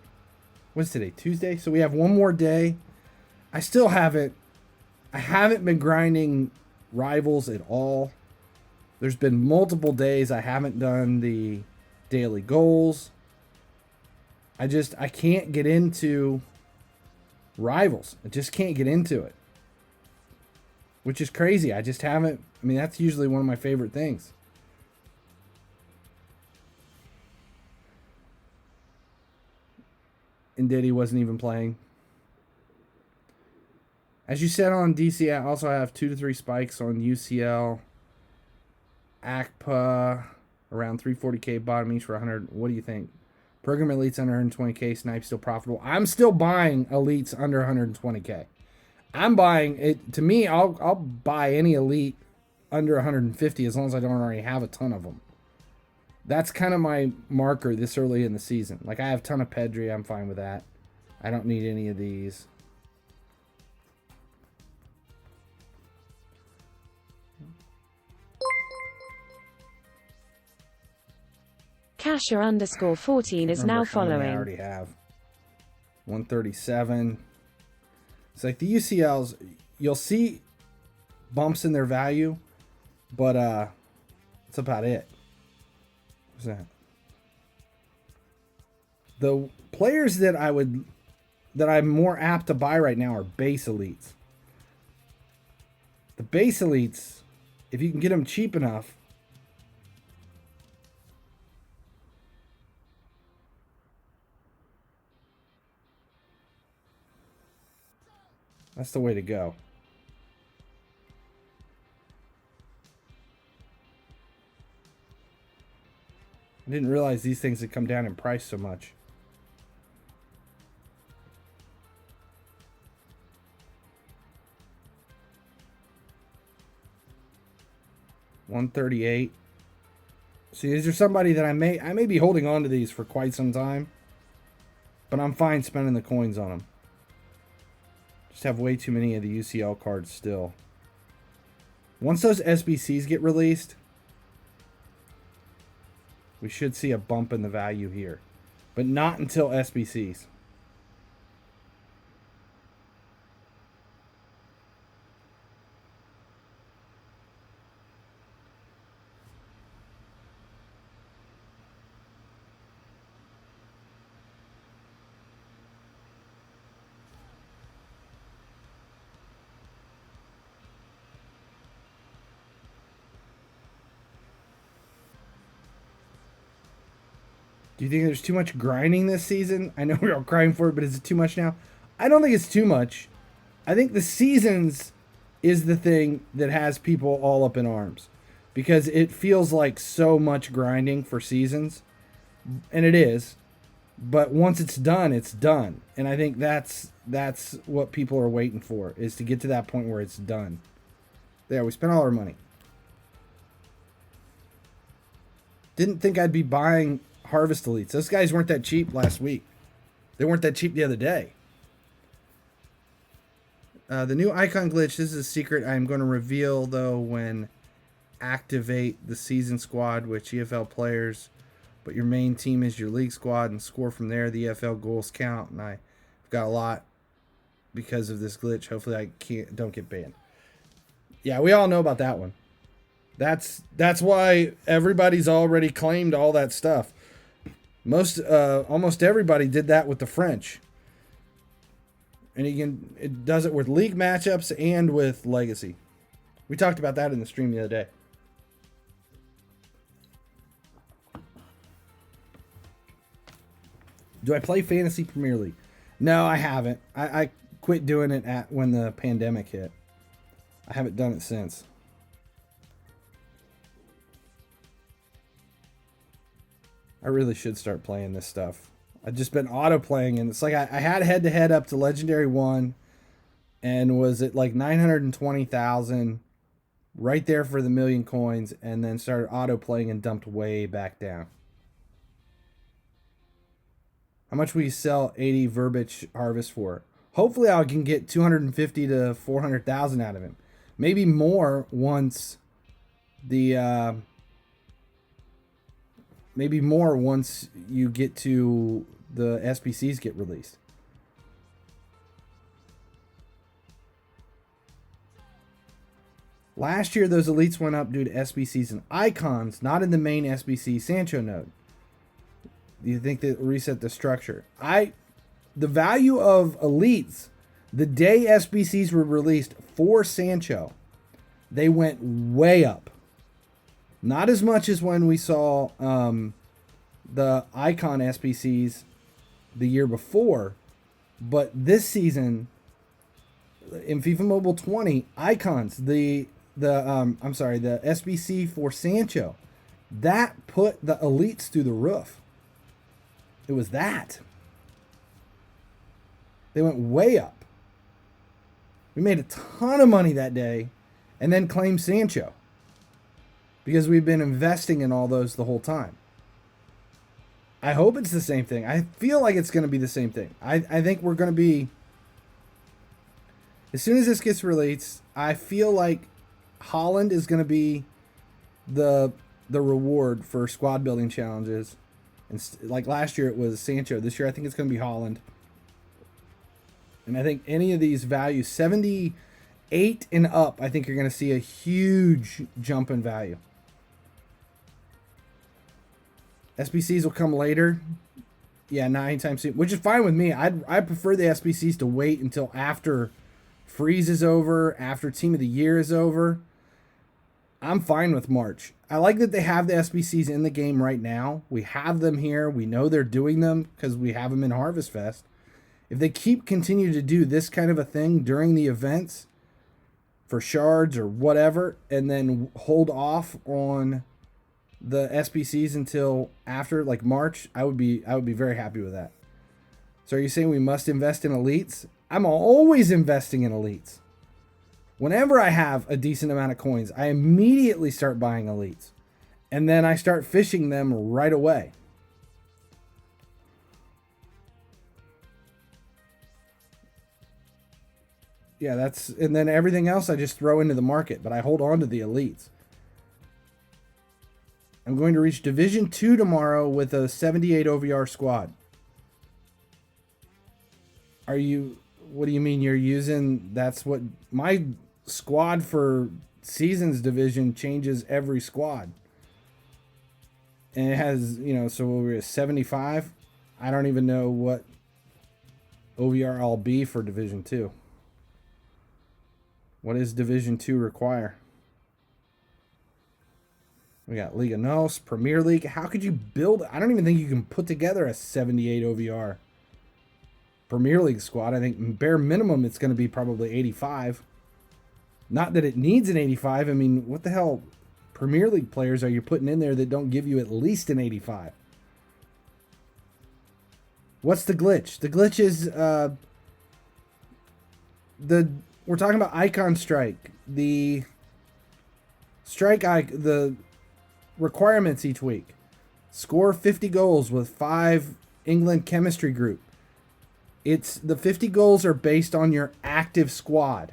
What's today? Tuesday? So we have one more day. I haven't been grinding rivals at all. There's been multiple days I haven't done the daily goals. I can't get into rivals. I just can't get into it. Which is crazy. I just haven't. I mean, that's usually one of my favorite things. And Diddy wasn't even playing. As you said on DC, I also have 2 to 3 spikes on UCL. ACPA, around 340K, bottom each for 100. What do you think? Program Elites under 120K, Snipe still profitable. I'm still buying Elites under 120K. I'm buying it. To me, I'll buy any Elite under 150 as long as I don't already have a ton of them. That's kind of my marker this early in the season. Like, I have a ton of Pedri. I'm fine with that. I don't need any of these. Kasher underscore 14 is now following. I already have 137. It's like the UCLs, you'll see bumps in their value, but that's about it. What's that? The players that I'm more apt to buy right now are base elites. The base elites, if you can get them cheap enough, that's the way to go. I didn't realize these things had come down in price so much. $138. See, is there somebody that I may be holding on to these for quite some time, but I'm fine spending the coins on them. Just have way too many of the UCL cards still. Once those SBCs get released, we should see a bump in the value here, but not until SBCs. Do you think there's too much grinding this season? I know we're all crying for it, but is it too much now? I don't think it's too much. I think the seasons is the thing that has people all up in arms, because it feels like so much grinding for seasons, and it is. But once it's done, it's done. And I think that's what people are waiting for, is to get to that point where it's done. There, we spent all our money. Didn't think I'd be buying Harvest Elites. Those guys weren't that cheap last week. They weren't that cheap the other day. The new icon glitch, this is a secret I'm going to reveal, though, when activate the season squad with EFL players, but your main team is your league squad and score from there. The EFL goals count, and I've got a lot because of this glitch. Hopefully I don't get banned. Yeah, we all know about that one. That's why everybody's already claimed all that stuff. Almost everybody did that with the French. And it does it with league matchups and with legacy. We talked about that in the stream the other day. Do I play Fantasy Premier League? No, I haven't. I quit doing it when the pandemic hit. I haven't done it since. I really should start playing this stuff. I've just been auto playing, and it's like I had head-to-head up to Legendary 1 and was at like 920,000 right there for the million coins, and then started auto playing and dumped way back down. How much will you sell 80 Verbiage Harvest for? Hopefully I can get 250 to 400,000 out of him. Maybe more once the maybe more once you get to the SBCs get released. Last year, those elites went up due to SBCs and icons, not in the main SBC Sancho node. Do you think that reset the structure? The value of elites, the day SBCs were released for Sancho, they went way up. Not as much as when we saw the icon SBCs the year before, but this season in FIFA Mobile 20, icons, the SBC for Sancho, that put the elites through the roof. It was that. They went way up. We made a ton of money that day and then claimed Sancho, because we've been investing in all those the whole time. I hope it's the same thing. I feel like it's going to be the same thing. I think we're going to be... As soon as this gets released, I feel like Holland is going to be the reward for squad building challenges. And like last year it was Sancho. This year I think it's going to be Holland. And I think any of these values, 78 and up, I think you're going to see a huge jump in value. SBCs will come later. Yeah, not anytime soon, which is fine with me. I prefer the SBCs to wait until after Freeze is over, after Team of the Year is over. I'm fine with March. I like that they have the SBCs in the game right now. We have them here. We know they're doing them because we have them in Harvest Fest. If they continue to do this kind of a thing during the events for shards or whatever, and then hold off on the SBCs until after, like March, I would be very happy with that. So are you saying we must invest in elites? I'm always investing in elites. Whenever I have a decent amount of coins, I immediately start buying elites. And then I start fishing them right away. Yeah, that's, and then everything else I just throw into the market, but I hold on to the elites. I'm going to reach Division 2 tomorrow with a 78 OVR squad. Are you, what do you mean you're using, that's what, my squad for Seasons Division changes every squad. And it has, you know, so we're at 75. I don't even know what OVR I'll be for Division 2. What does Division 2 require? We got Liga NOS, Premier League. How could you build? I don't even think you can put together a 78 OVR Premier League squad. I think bare minimum it's going to be probably 85. Not that it needs an 85. I mean, what the hell Premier League players are you putting in there that don't give you at least an 85? What's the glitch? The glitch is we're talking about icon strike. The requirements each week. Score 50 goals with 5 England chemistry group. It's the 50 goals are based on your active squad,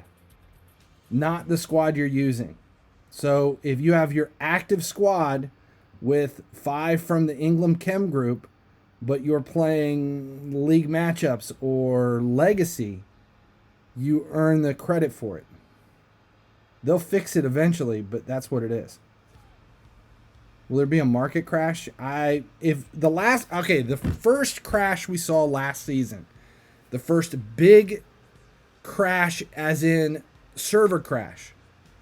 not the squad you're using. So if you have your active squad with 5 from the England chem group, but you're playing league matchups or legacy, you earn the credit for it. They'll fix it eventually, but that's what it is. Will there be a market crash? The first crash we saw last season, the first big crash as in server crash,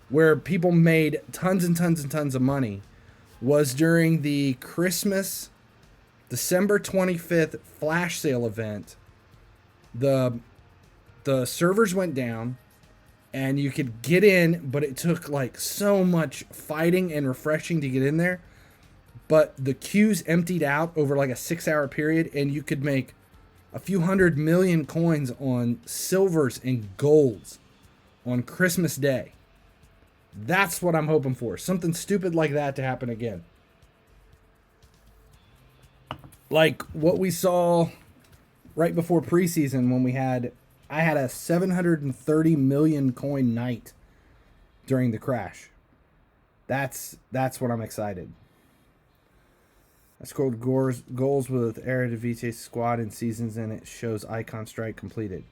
where people made tons and tons and tons of money, was during the Christmas, December 25th flash sale event. The servers went down and you could get in, but it took like so much fighting and refreshing to get in there. But the queues emptied out over like a 6-hour period, and you could make a few hundred million coins on silvers and golds on Christmas Day. That's what I'm hoping for. Something stupid like that to happen again. Like what we saw right before preseason when I had a 730 million coin night during the crash. That's what I'm excited. I scored goals with Eredivisie squad in seasons, and it shows icon strike completed.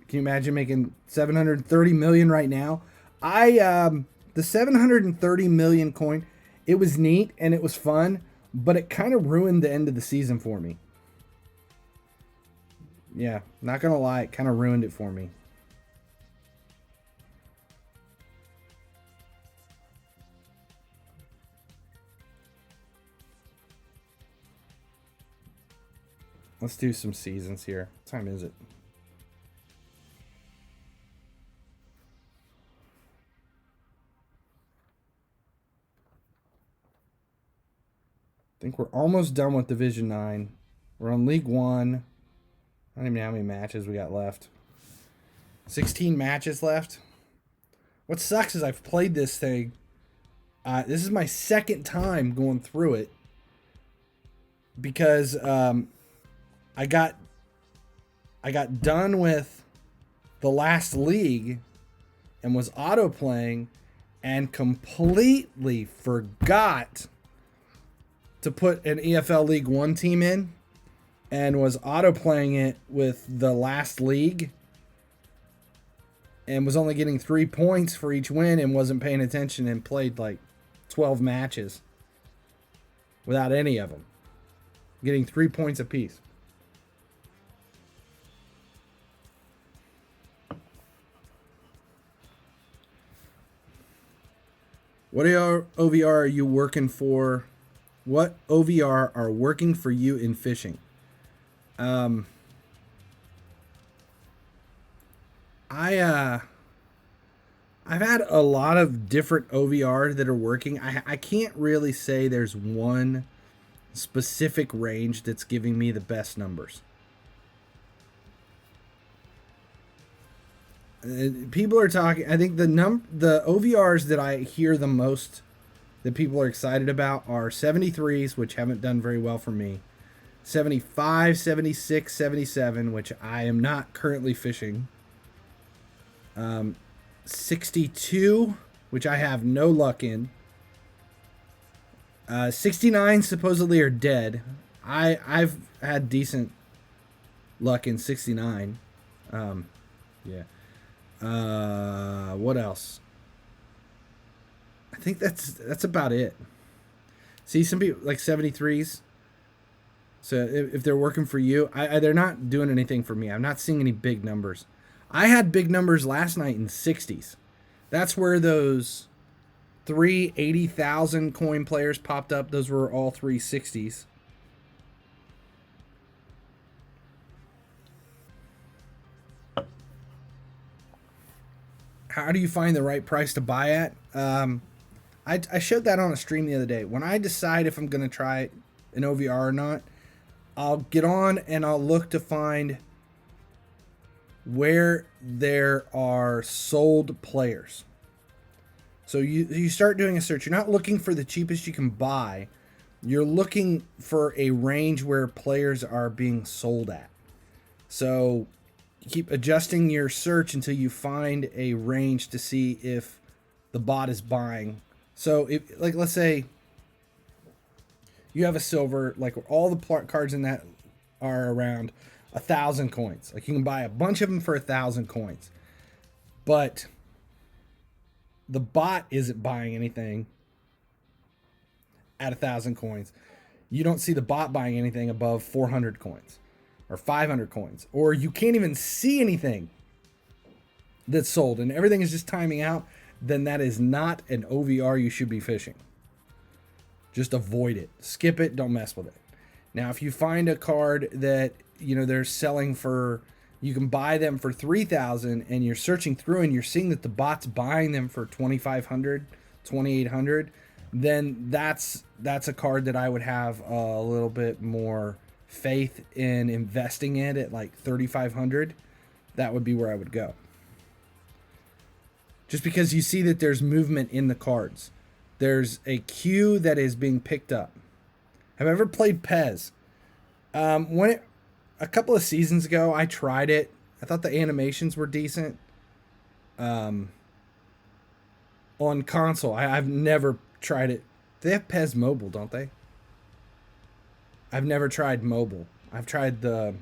Can you imagine making 730 million right now? The 730 million coin, it was neat and it was fun, but it kind of ruined the end of the season for me. Yeah, not gonna lie, it kind of ruined it for me. Let's do some seasons here. What time is it? I think we're almost done with Division 9. We're on League 1. I don't even know how many matches we got left. 16 matches left. What sucks is I've played this thing. This is my second time going through it. Because I got done with the last league and was auto-playing and completely forgot to put an EFL League 1 team in and was auto-playing it with the last league and was only getting 3 points for each win and wasn't paying attention and played like 12 matches without any of them. Getting 3 points apiece. What OVR are you working for? What OVR are working for you in fishing? I've had a lot of different OVR that are working. I can't really say there's one specific range that's giving me the best numbers. People are talking. I think the OVRs that I hear the most that people are excited about are 73s, which haven't done very well for me. 75, 76, 77, which I am not currently fishing. 62, which I have no luck in. 69 supposedly are dead. I've had decent luck in 69. Yeah. What else? I think that's about it. See, some people like 73s. So if they're working for you, they're not doing anything for me. I'm not seeing any big numbers. I had big numbers last night in 60s. That's where those 3 80,000 coin players popped up. Those were all 360s. How do you find the right price to buy at? I showed that on a stream the other day. When I decide if I'm going to try an OVR or not, I'll get on and I'll look to find where there are sold players. So you start doing a search. You're not looking for the cheapest you can buy. You're looking for a range where players are being sold at. So you keep adjusting your search until you find a range to see if the bot is buying. So if, like, let's say you have a silver, like all the cards in that are around 1,000 coins. Like you can buy a bunch of them for 1,000 coins, but the bot isn't buying anything at 1,000 coins. You don't see the bot buying anything above 400 coins or 500 coins, or you can't even see anything that's sold and everything is just timing out. Then that is not an OVR you should be fishing. Just avoid it. Skip it. Don't mess with it. Now, if you find a card that, you know, they're selling for, you can buy them for 3,000 and you're searching through and you're seeing that the bot's buying them for 2,500, 2,800, then that's a card that I would have a little bit more faith in investing in at like 3,500. That would be where I would go. Just because you see that there's movement in the cards. There's a queue that is being picked up. Have I ever played Pez? A couple of seasons ago, I tried it. I thought the animations were decent. On console, I've never tried it. They have Pez Mobile, don't they? I've never tried mobile. I've tried the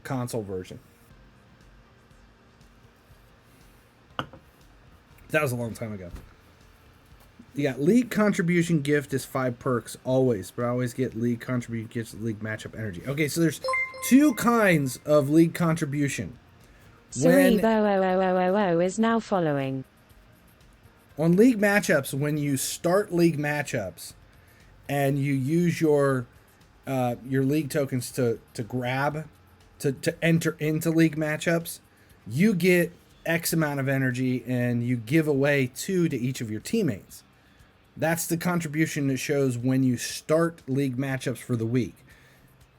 console version. That was a long time ago. You got league contribution gift is 5 perks always, but I always get league contribution gifts, league matchup energy. Okay, so there's 2 kinds of league contribution. Cerebo is now following. On league matchups, when you start league matchups and you use your league tokens to grab to enter into league matchups, you get X amount of energy and you give away 2 to each of your teammates. That's the contribution that shows when you start league matchups for the week.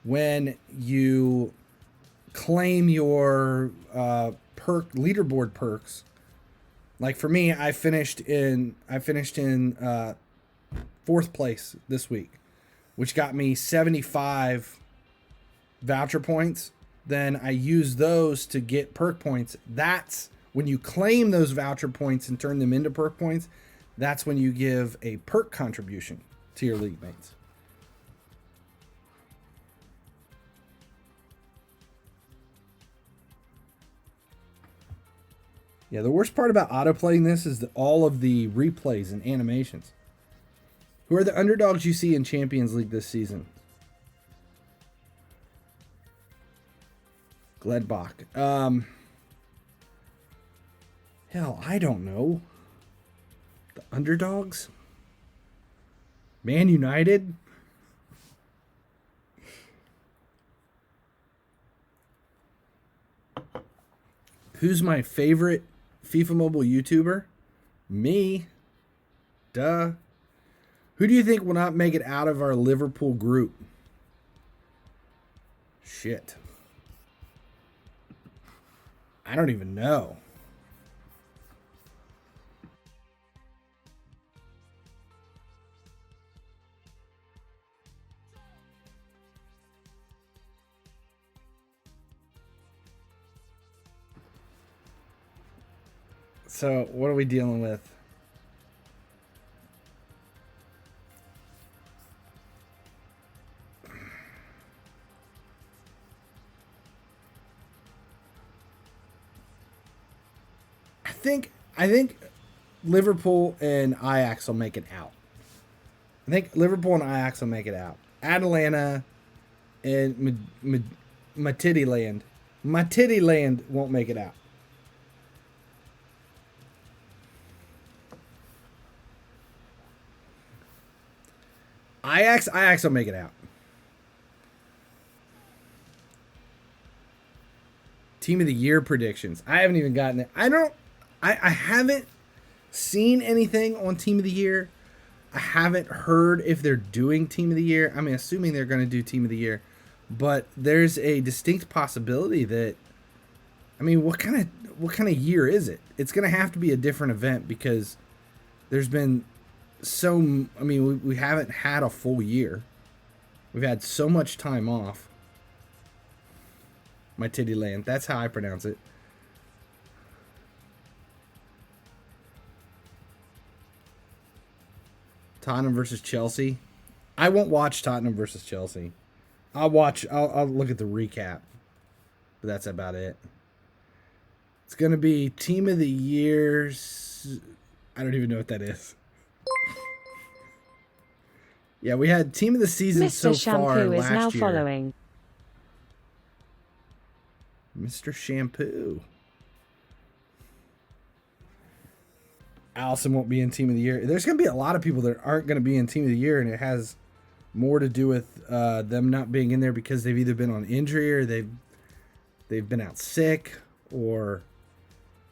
When you claim your leaderboard perks, like for me, I finished in 4th place this week, which got me 75 voucher points. Then I use those to get perk points. That's when you claim those voucher points and turn them into perk points. That's when you give a perk contribution to your league mates. Yeah, the worst part about autoplaying this is all of the replays and animations. Who are the underdogs you see in Champions League this season? Gladbach. Hell, I don't know. The underdogs? Man United? Who's my favorite FIFA Mobile YouTuber? Me. Duh. Who do you think will not make it out of our Liverpool group? Shit. I don't even know. So, what are we dealing with? I think Liverpool and Ajax will make it out. I think Liverpool and Ajax will make it out. Atalanta and my titty land won't make it out. Ajax will make it out. Team of the year predictions. I haven't even gotten it. I haven't seen anything on Team of the Year. I haven't heard if they're doing Team of the Year. I mean, assuming they're going to do Team of the Year. But there's a distinct possibility that, I mean, what kind of year is it? It's going to have to be a different event because there's been so, I mean, we haven't had a full year. We've had so much time off. My titty land. That's how I pronounce it. Tottenham versus Chelsea. I won't watch Tottenham versus Chelsea. I'll look at the recap. But that's about it. It's going to be Team of the Years. I don't even know what that is. Yeah, we had Team of the Season Mr. so Shampoo far is last now year. following. Mr. Shampoo. Allison won't be in Team of the Year. There's going to be a lot of people that aren't going to be in Team of the Year, and it has more to do with them not being in there because they've either been on injury or they've been out sick or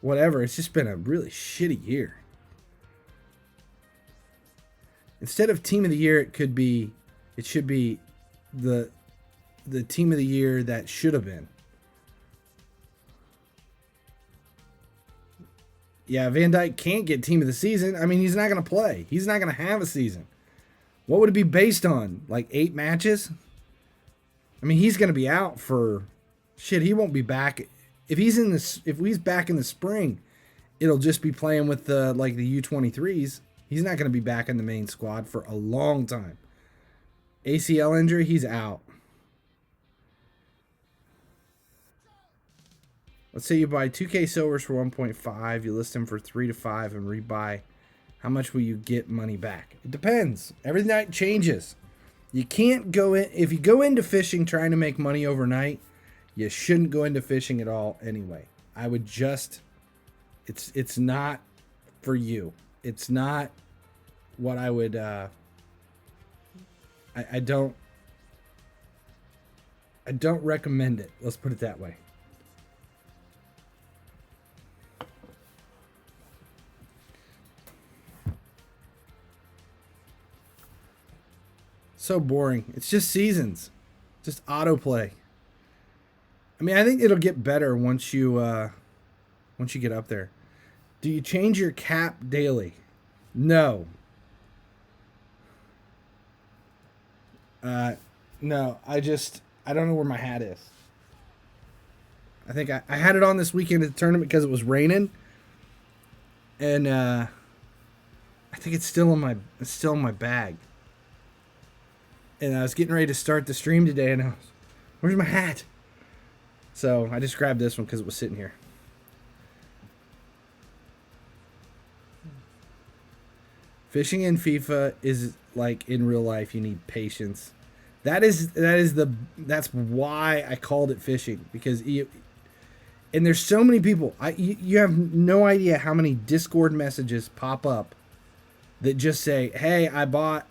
whatever. It's just been a really shitty year. Instead of Team of the Year, it should be the Team of the Year that should have been. Yeah, Van Dijk can't get Team of the Season. I mean, he's not going to play. He's not going to have a season. What would it be based on? Like 8 matches? I mean, he's going to be out for shit. He won't be back. If he's back in the spring, it'll just be playing with the U23s. He's not going to be back in the main squad for a long time. ACL injury, he's out. Let's say you buy 2K Silvers for 1.5, you list them for 3 to 5 and rebuy. How much will you get money back? It depends. Every night changes. You can't go in, if you go into fishing trying to make money overnight, you shouldn't go into fishing at all anyway. I would just, it's not for you. It's not what I would, I don't recommend it. Let's put it that way. So boring. It's just seasons. Just autoplay. I mean, I think it'll get better once you get up there. Do you change your cap daily? No. No, I don't know where my hat is. I think I had it on this weekend at the tournament because it was raining. And I think it's still in my bag. And I was getting ready to start the stream today, and I was, where's my hat? So I just grabbed this one because it was sitting here. Fishing in FIFA is like in real life. You need patience. That's why I called it fishing, because and there's so many people. You have no idea how many Discord messages pop up that just say, "Hey, I bought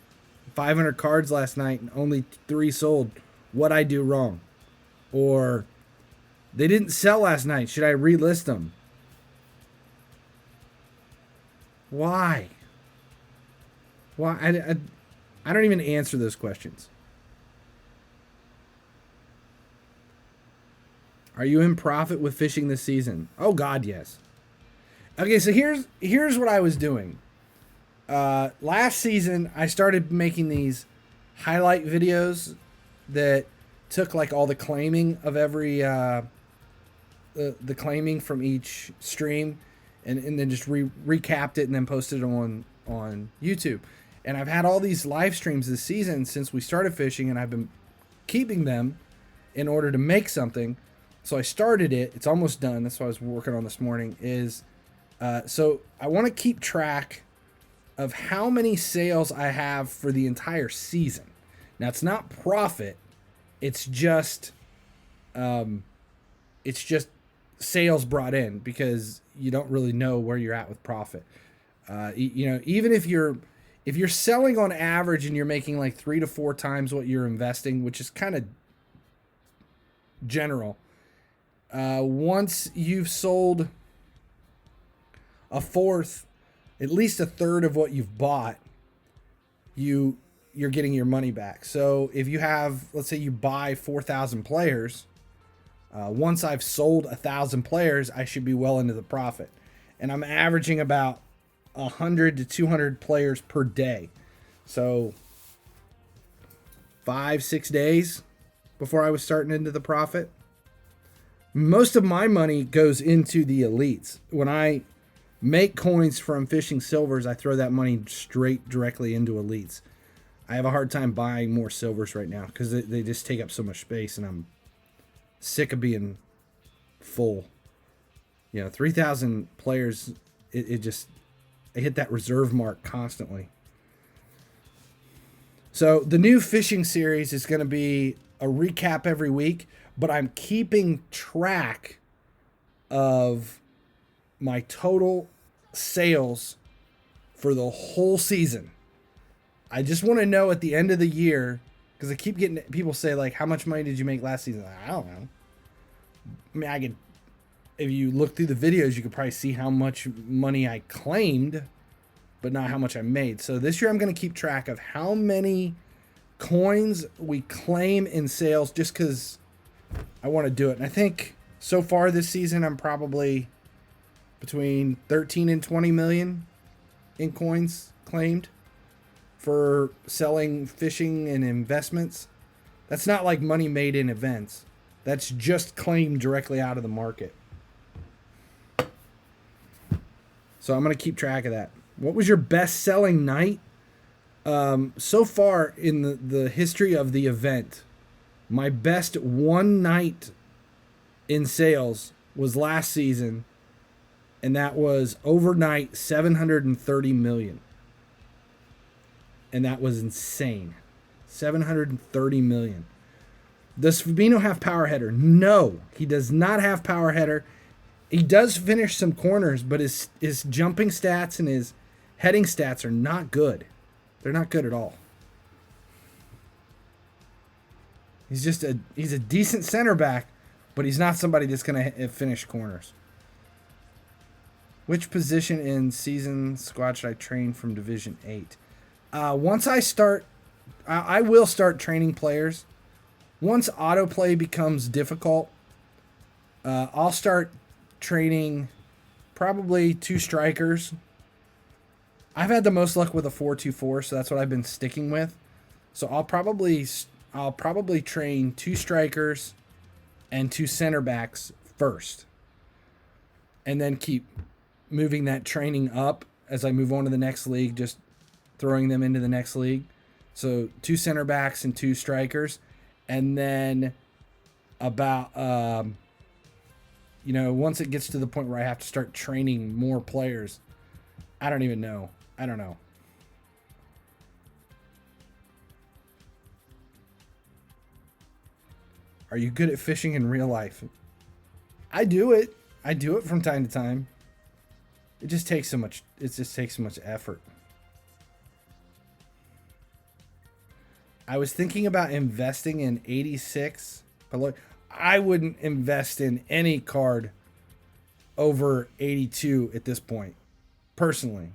500 cards last night and only 3 sold. What'd I do wrong?" Or, "They didn't sell last night. Should I relist them?" Why? Why? I don't even answer those questions. Are you in profit with fishing this season? Oh God, yes. Okay, so here's what I was doing. Last season, I started making these highlight videos that took like all the claiming of every the claiming from each stream, and then just recapped it and then posted it on YouTube. And I've had all these live streams this season since we started fishing, and I've been keeping them in order to make something. So I started it. It's almost done. That's what I was working on this morning. So I want to keep track of how many sales I have for the entire season. Now it's not profit. It's just sales brought in, because you don't really know where you're at with profit. Even if you're selling on average and you're making like 3 to 4 times what you're investing, which is kind of general. Once you've sold a fourth, at least a third of what you've bought, you're getting your money back. So if you have, let's say you buy 4,000 players, once I've sold 1,000 players, I should be well into the profit. And I'm averaging about 100 to 200 players per day. So 5-6 days before I was starting into the profit. Most of my money goes into the elites. When I make coins from fishing silvers, I throw that money directly into elites. I have a hard time buying more silvers right now because they just take up so much space, and I'm sick of being full. 3,000 players, it hit that reserve mark constantly. So the new fishing series is going to be a recap every week, but I'm keeping track of my total sales for the whole season. I just want to know at the end of the year, because I keep getting people say, like, how much money did you make last season? I don't know. I mean, if you look through the videos, you could probably see how much money I claimed, but not how much I made. So this year I'm going to keep track of how many coins we claim in sales, just because I want to do it. And I think so far this season, I'm probably between 13 and 20 million in coins claimed for selling fishing and investments. That's not like money made in events. That's just claimed directly out of the market. So I'm going to keep track of that. What was your best selling night? So far in the history of the event, my best one night in sales was last season, and that was overnight 730 million. And that was insane. 730 million. Does Fabino have power header? No, he does not have power header. He does finish some corners, but his jumping stats and his heading stats are not good. They're not good at all. He's a decent center back, but he's not somebody that's going to finish corners. Which position in season squad should I train from Division 8? Once I start, I will start training players. Once autoplay becomes difficult, I'll start training probably 2 strikers. I've had the most luck with a 4-2-4, so that's what I've been sticking with. So I'll probably train 2 strikers and 2 center backs first, and then keep moving that training up as I move on to the next league, just throwing them into the next league. So 2 center backs and 2 strikers, and then about once it gets to the point where I have to start training more players, I don't know. Are you good at fishing in real life? I do it. I do it from time to time. It just takes so much effort. I was thinking about investing in 86, but look, I wouldn't invest in any card over 82 at this point, personally,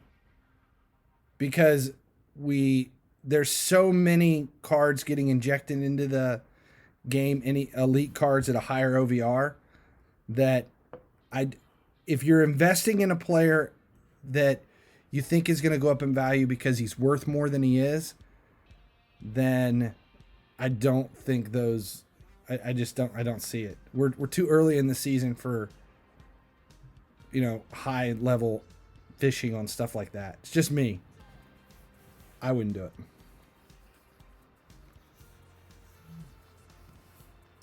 because there's so many cards getting injected into the game, any elite cards at a higher OVR. that if you're investing in a player that you think is going to go up in value because he's worth more than he is, then I don't think those. I just don't see it. We're too early in the season for, high level fishing on stuff like that. It's just me. I wouldn't do it.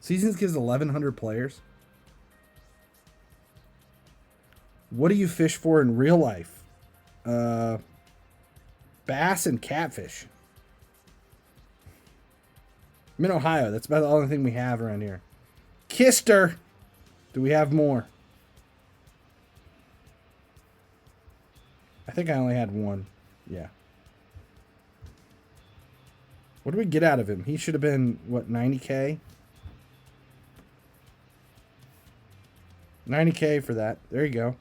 Seasons gives 1,100 players. What do you fish for in real life? Bass and catfish. I'm in Ohio. That's about the only thing we have around here. Kister. Do we have more? I think I only had one. Yeah. What do we get out of him? He should have been, what, 90K? 90K for that. There you go.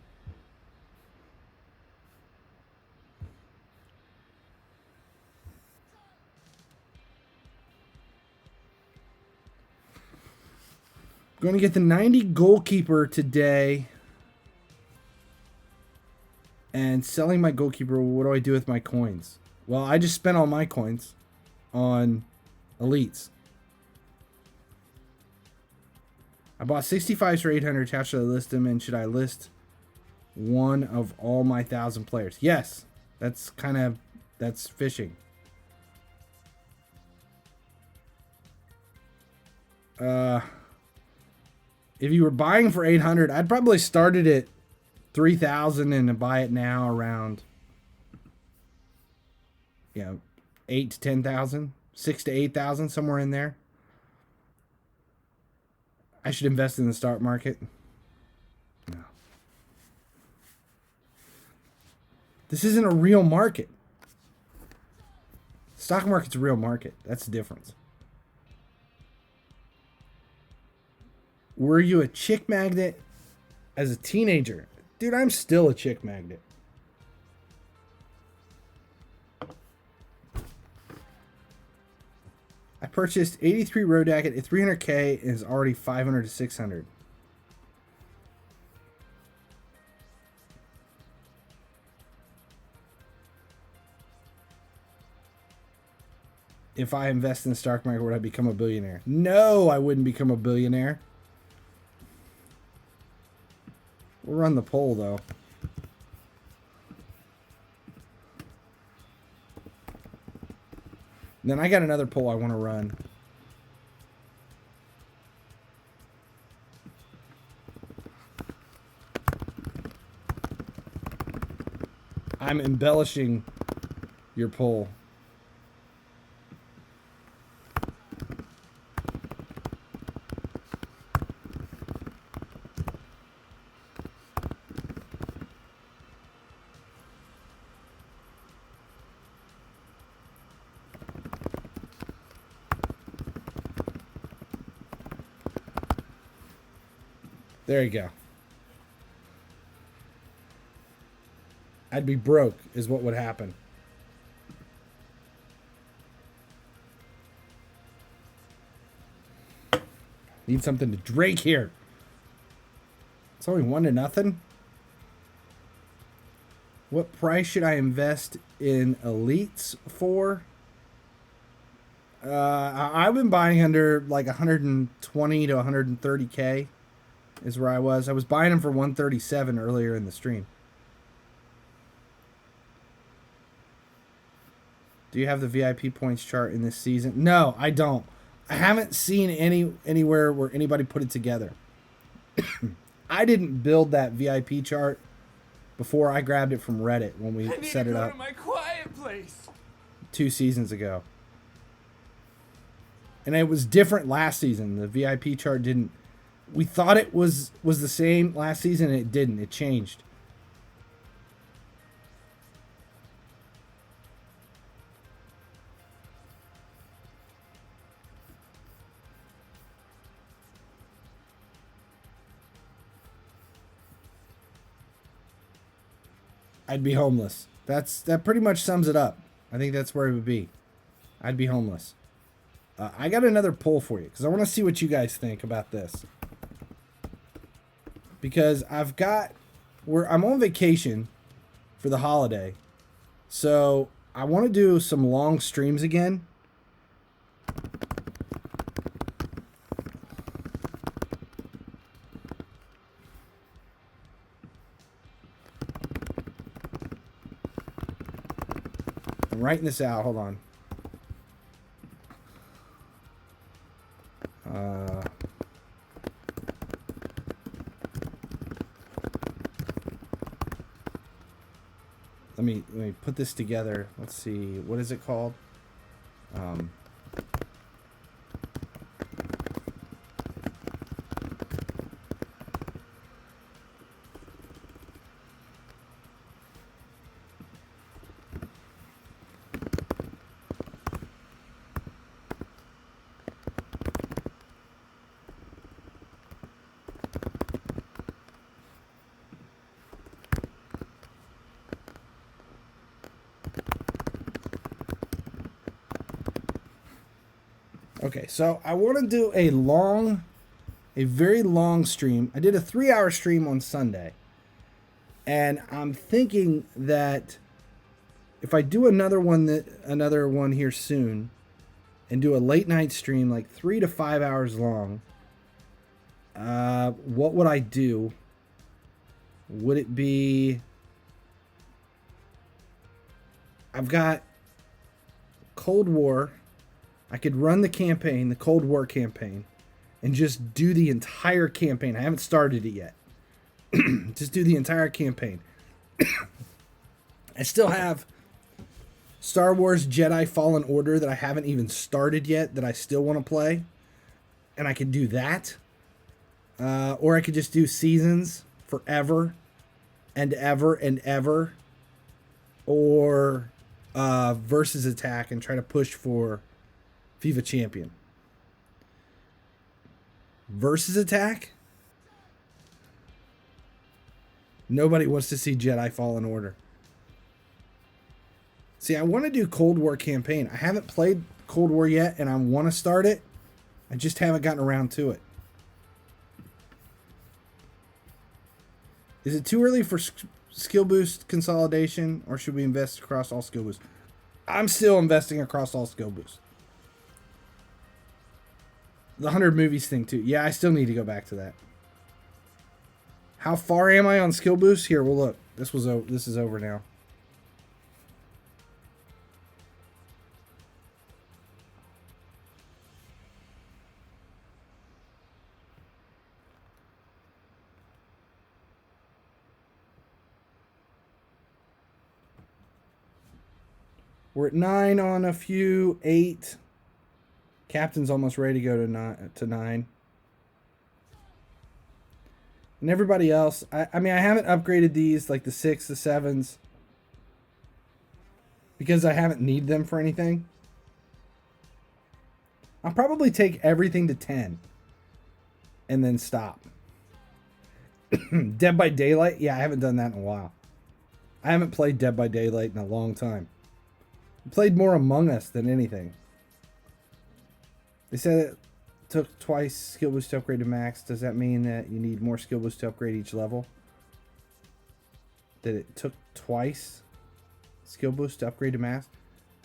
Going to get the 90 goalkeeper today. And selling my goalkeeper, what do I do with my coins? Well, I just spent all my coins on elites. I bought 65s for 800. How should I list them? And should I list one of all my 1,000 players? Yes. That's fishing. If you were buying for 800, I'd probably start it at 3,000 and buy it now around 8 to 10,000, 6 to 8,000, somewhere in there. I should invest in the stock market. No. This isn't a real market. Stock market's a real market. That's the difference. Were you a chick magnet as a teenager? Dude, I'm still a chick magnet. I purchased 83 Rodack at 300K and is already 500 to 600. If I invest in the stock market, would I become a billionaire? No, I wouldn't become a billionaire. We'll run the poll, though. Then I got another poll I want to run. I'm embellishing your poll. There you go. I'd be broke is what would happen. Need something to drink here. It's only 1-0. What price should I invest in elites for? I've been buying under like 120 to 130K. Is where I was. I was buying them for 137 earlier in the stream. Do you have the VIP points chart in this season? No, I don't. I haven't seen anywhere where anybody put it together. I didn't build that VIP chart before I grabbed it from Reddit when we set it up. To my quiet place. 2 seasons ago. And it was different last season. The VIP chart didn't. We thought it was the same last season, and it didn't. It changed. I'd be homeless. That pretty much sums it up. I think that's where it would be. I'd be homeless. I got another poll for you because I want to see what you guys think about this. because I'm on vacation for the holiday. So I want to do some long streams again. I'm writing this out. Hold on. Let me put this together. Let's see. What is it called? Okay, so I want to do a very long stream. I did a 3-hour stream on Sunday. And I'm thinking that if I do another one here soon and do a late night stream, like 3 to 5 hours long, what would I do? Would it be... I've got Cold War. I could run the campaign, the Cold War campaign, and just do the entire campaign. I haven't started it yet. Just do the entire campaign. I still have Star Wars Jedi Fallen Order that I haven't even started yet that I still want to play. And I could do that. Or I could just do Seasons forever and ever and ever. Or Versus Attack and try to push for FIFA champion. Versus Attack? Nobody wants to see Jedi Fallen Order. See, I want to do Cold War campaign. I haven't played Cold War yet, and I want to start it. I just haven't gotten around to it. Is it too early for skill boost consolidation, or should we invest across all skill boosts? I'm still investing across all skill boosts. The 100 movies thing too. Yeah, I still need to go back to that. How far am I on skill boost? Here, we'll look. This is over now. We're at 9 on a few, 8. Captain's almost ready to go to 9. And everybody else, I mean, I haven't upgraded these, like the 6, the 7s, because I haven't needed them for anything. I'll probably take everything to 10 and then stop. Dead by Daylight? Yeah, I haven't done that in a while. I haven't played Dead by Daylight in a long time. I played more Among Us than anything. They said it took twice skill boost to upgrade to max. Does that mean that you need more skill boost to upgrade each level? That it took twice skill boost to upgrade to max?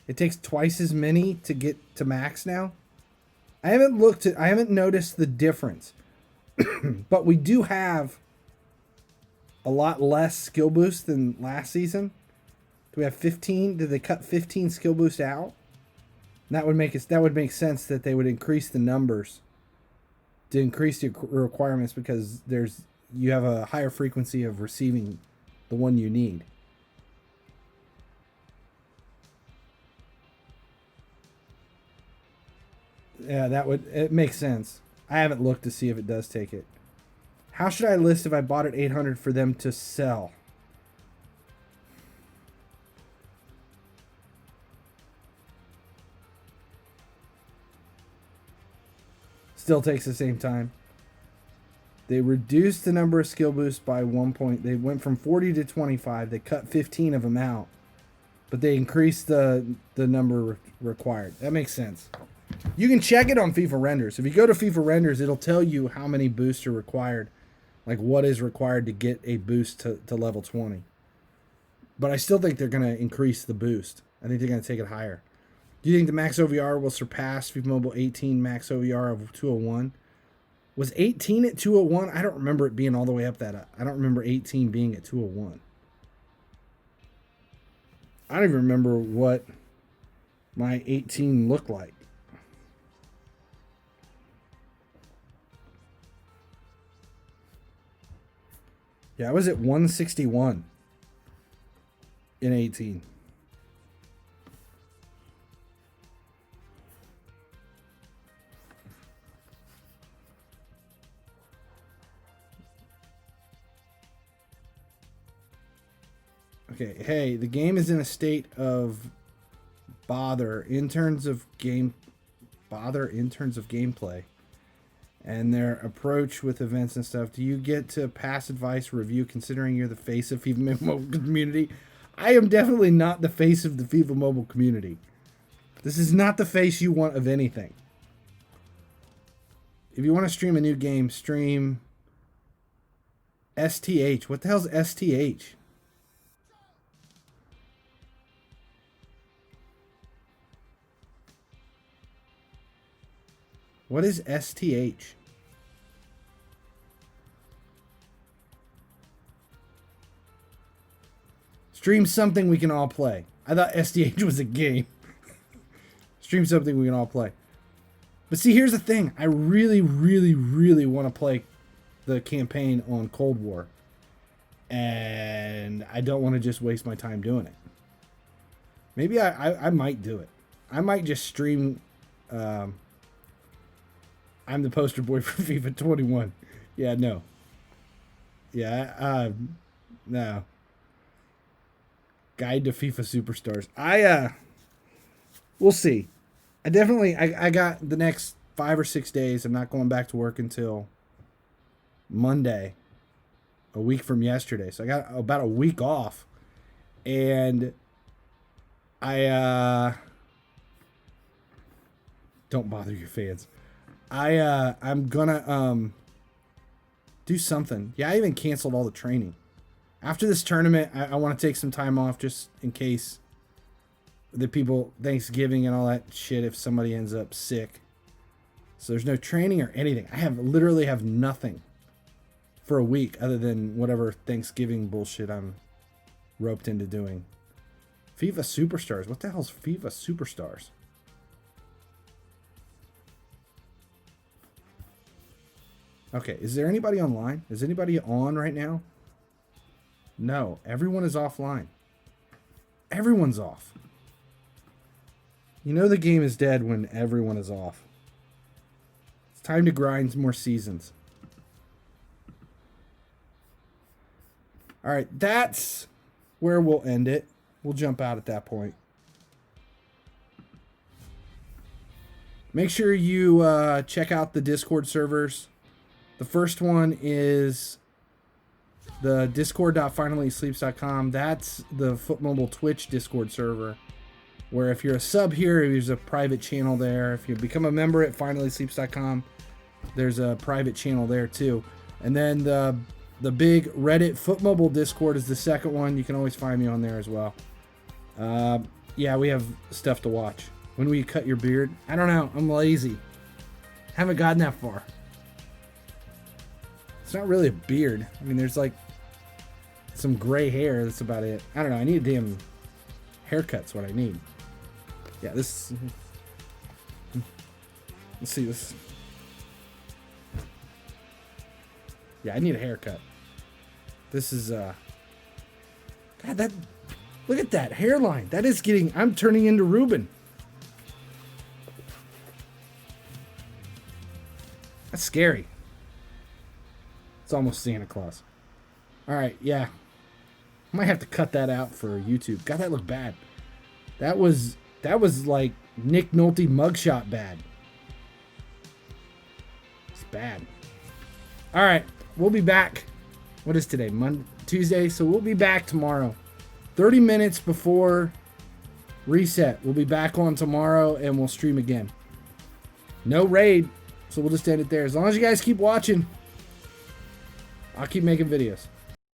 It takes twice as many to get to max now? I haven't noticed the difference. But we do have a lot less skill boost than last season. Do we have 15? Did they cut 15 skill boost out? That would make sense that they would increase the numbers to increase the requirements, because you have a higher frequency of receiving the one you need. Yeah, it makes sense. I haven't looked to see if it does take it. How should I list if I bought at 800 for them to sell? Still takes the same time. They reduced the number of skill boosts by 1 point. They went from 40 to 25. They cut 15 of them out, but they increased the number required. That makes sense. You can check it on FIFA renders. If you go to FIFA renders, it'll tell you how many boosts are required. Like what is required to get a boost to level 20. But I still think they're going to increase the boost. I think they're going to take it higher. Do you think the max OVR will surpass FIFA Mobile 18 max OVR of 201? Was 18 at 201? I don't remember it being all the way up that up. I don't remember 18 being at 201. I don't even remember what my 18 looked like. Yeah, I was at 161 in 18. Okay, hey, the game is in a state of bother in terms of gameplay and their approach with events and stuff. Do you get to pass advice review considering you're the face of FIFA Mobile community? I am definitely not the face of the FIFA Mobile community. This is not the face you want of anything. If you want to stream a new game, stream STH. What the hell's STH? What is STH? Stream something we can all play. I thought STH was a game. Stream something we can all play. But see, here's the thing. I really, really, really want to play the campaign on Cold War. And I don't want to just waste my time doing it. Maybe I might do it. I might just stream... I'm the poster boy for FIFA 21. Yeah, no. Yeah, no. Guide to FIFA Superstars. We'll see. I got the next 5 or 6 days. I'm not going back to work until Monday, a week from yesterday. So I got about a week off. And don't bother your fans. I'm gonna do something. Yeah, I even canceled all the training. After this tournament, I want to take some time off just in case the people, Thanksgiving and all that shit, if somebody ends up sick. So there's no training or anything. I literally have nothing for a week other than whatever Thanksgiving bullshit I'm roped into doing. FIFA Superstars. What the hell's FIFA Superstars? Okay, is there anybody online? Is anybody on right now? No, everyone is offline. Everyone's off. You know the game is dead when everyone is off. It's time to grind more seasons. All right, that's where we'll end it. We'll jump out at that point. Make sure you check out the Discord servers. The first one is the discord.finallysleeps.com. That's the Foot Mobile Twitch Discord server, where if you're a sub here, there's a private channel there. If you become a member at finallysleeps.com, there's a private channel there too. And then the big Reddit Foot Mobile Discord is the second one. You can always find me on there as well. Yeah, we have stuff to watch. When will you cut your beard? I don't know. I'm lazy. Haven't gotten that far. It's not really a beard. I mean, there's like some gray hair. That's about it. I don't know. I need a damn haircut's what I need. Yeah, this... Let's see this. Yeah, I need a haircut. This is, God, that... Look at that hairline. That is getting... I'm turning into Ruben. That's scary. It's almost Santa Claus. All right, yeah. I might have to cut that out for YouTube. God, that looked bad. That was like Nick Nolte mugshot bad. It's bad. All right, we'll be back. What is today? Tuesday. So we'll be back tomorrow. 30 minutes before reset. We'll be back on tomorrow and we'll stream again. No raid, so we'll just end it there. As long as you guys keep watching, I'll keep making videos.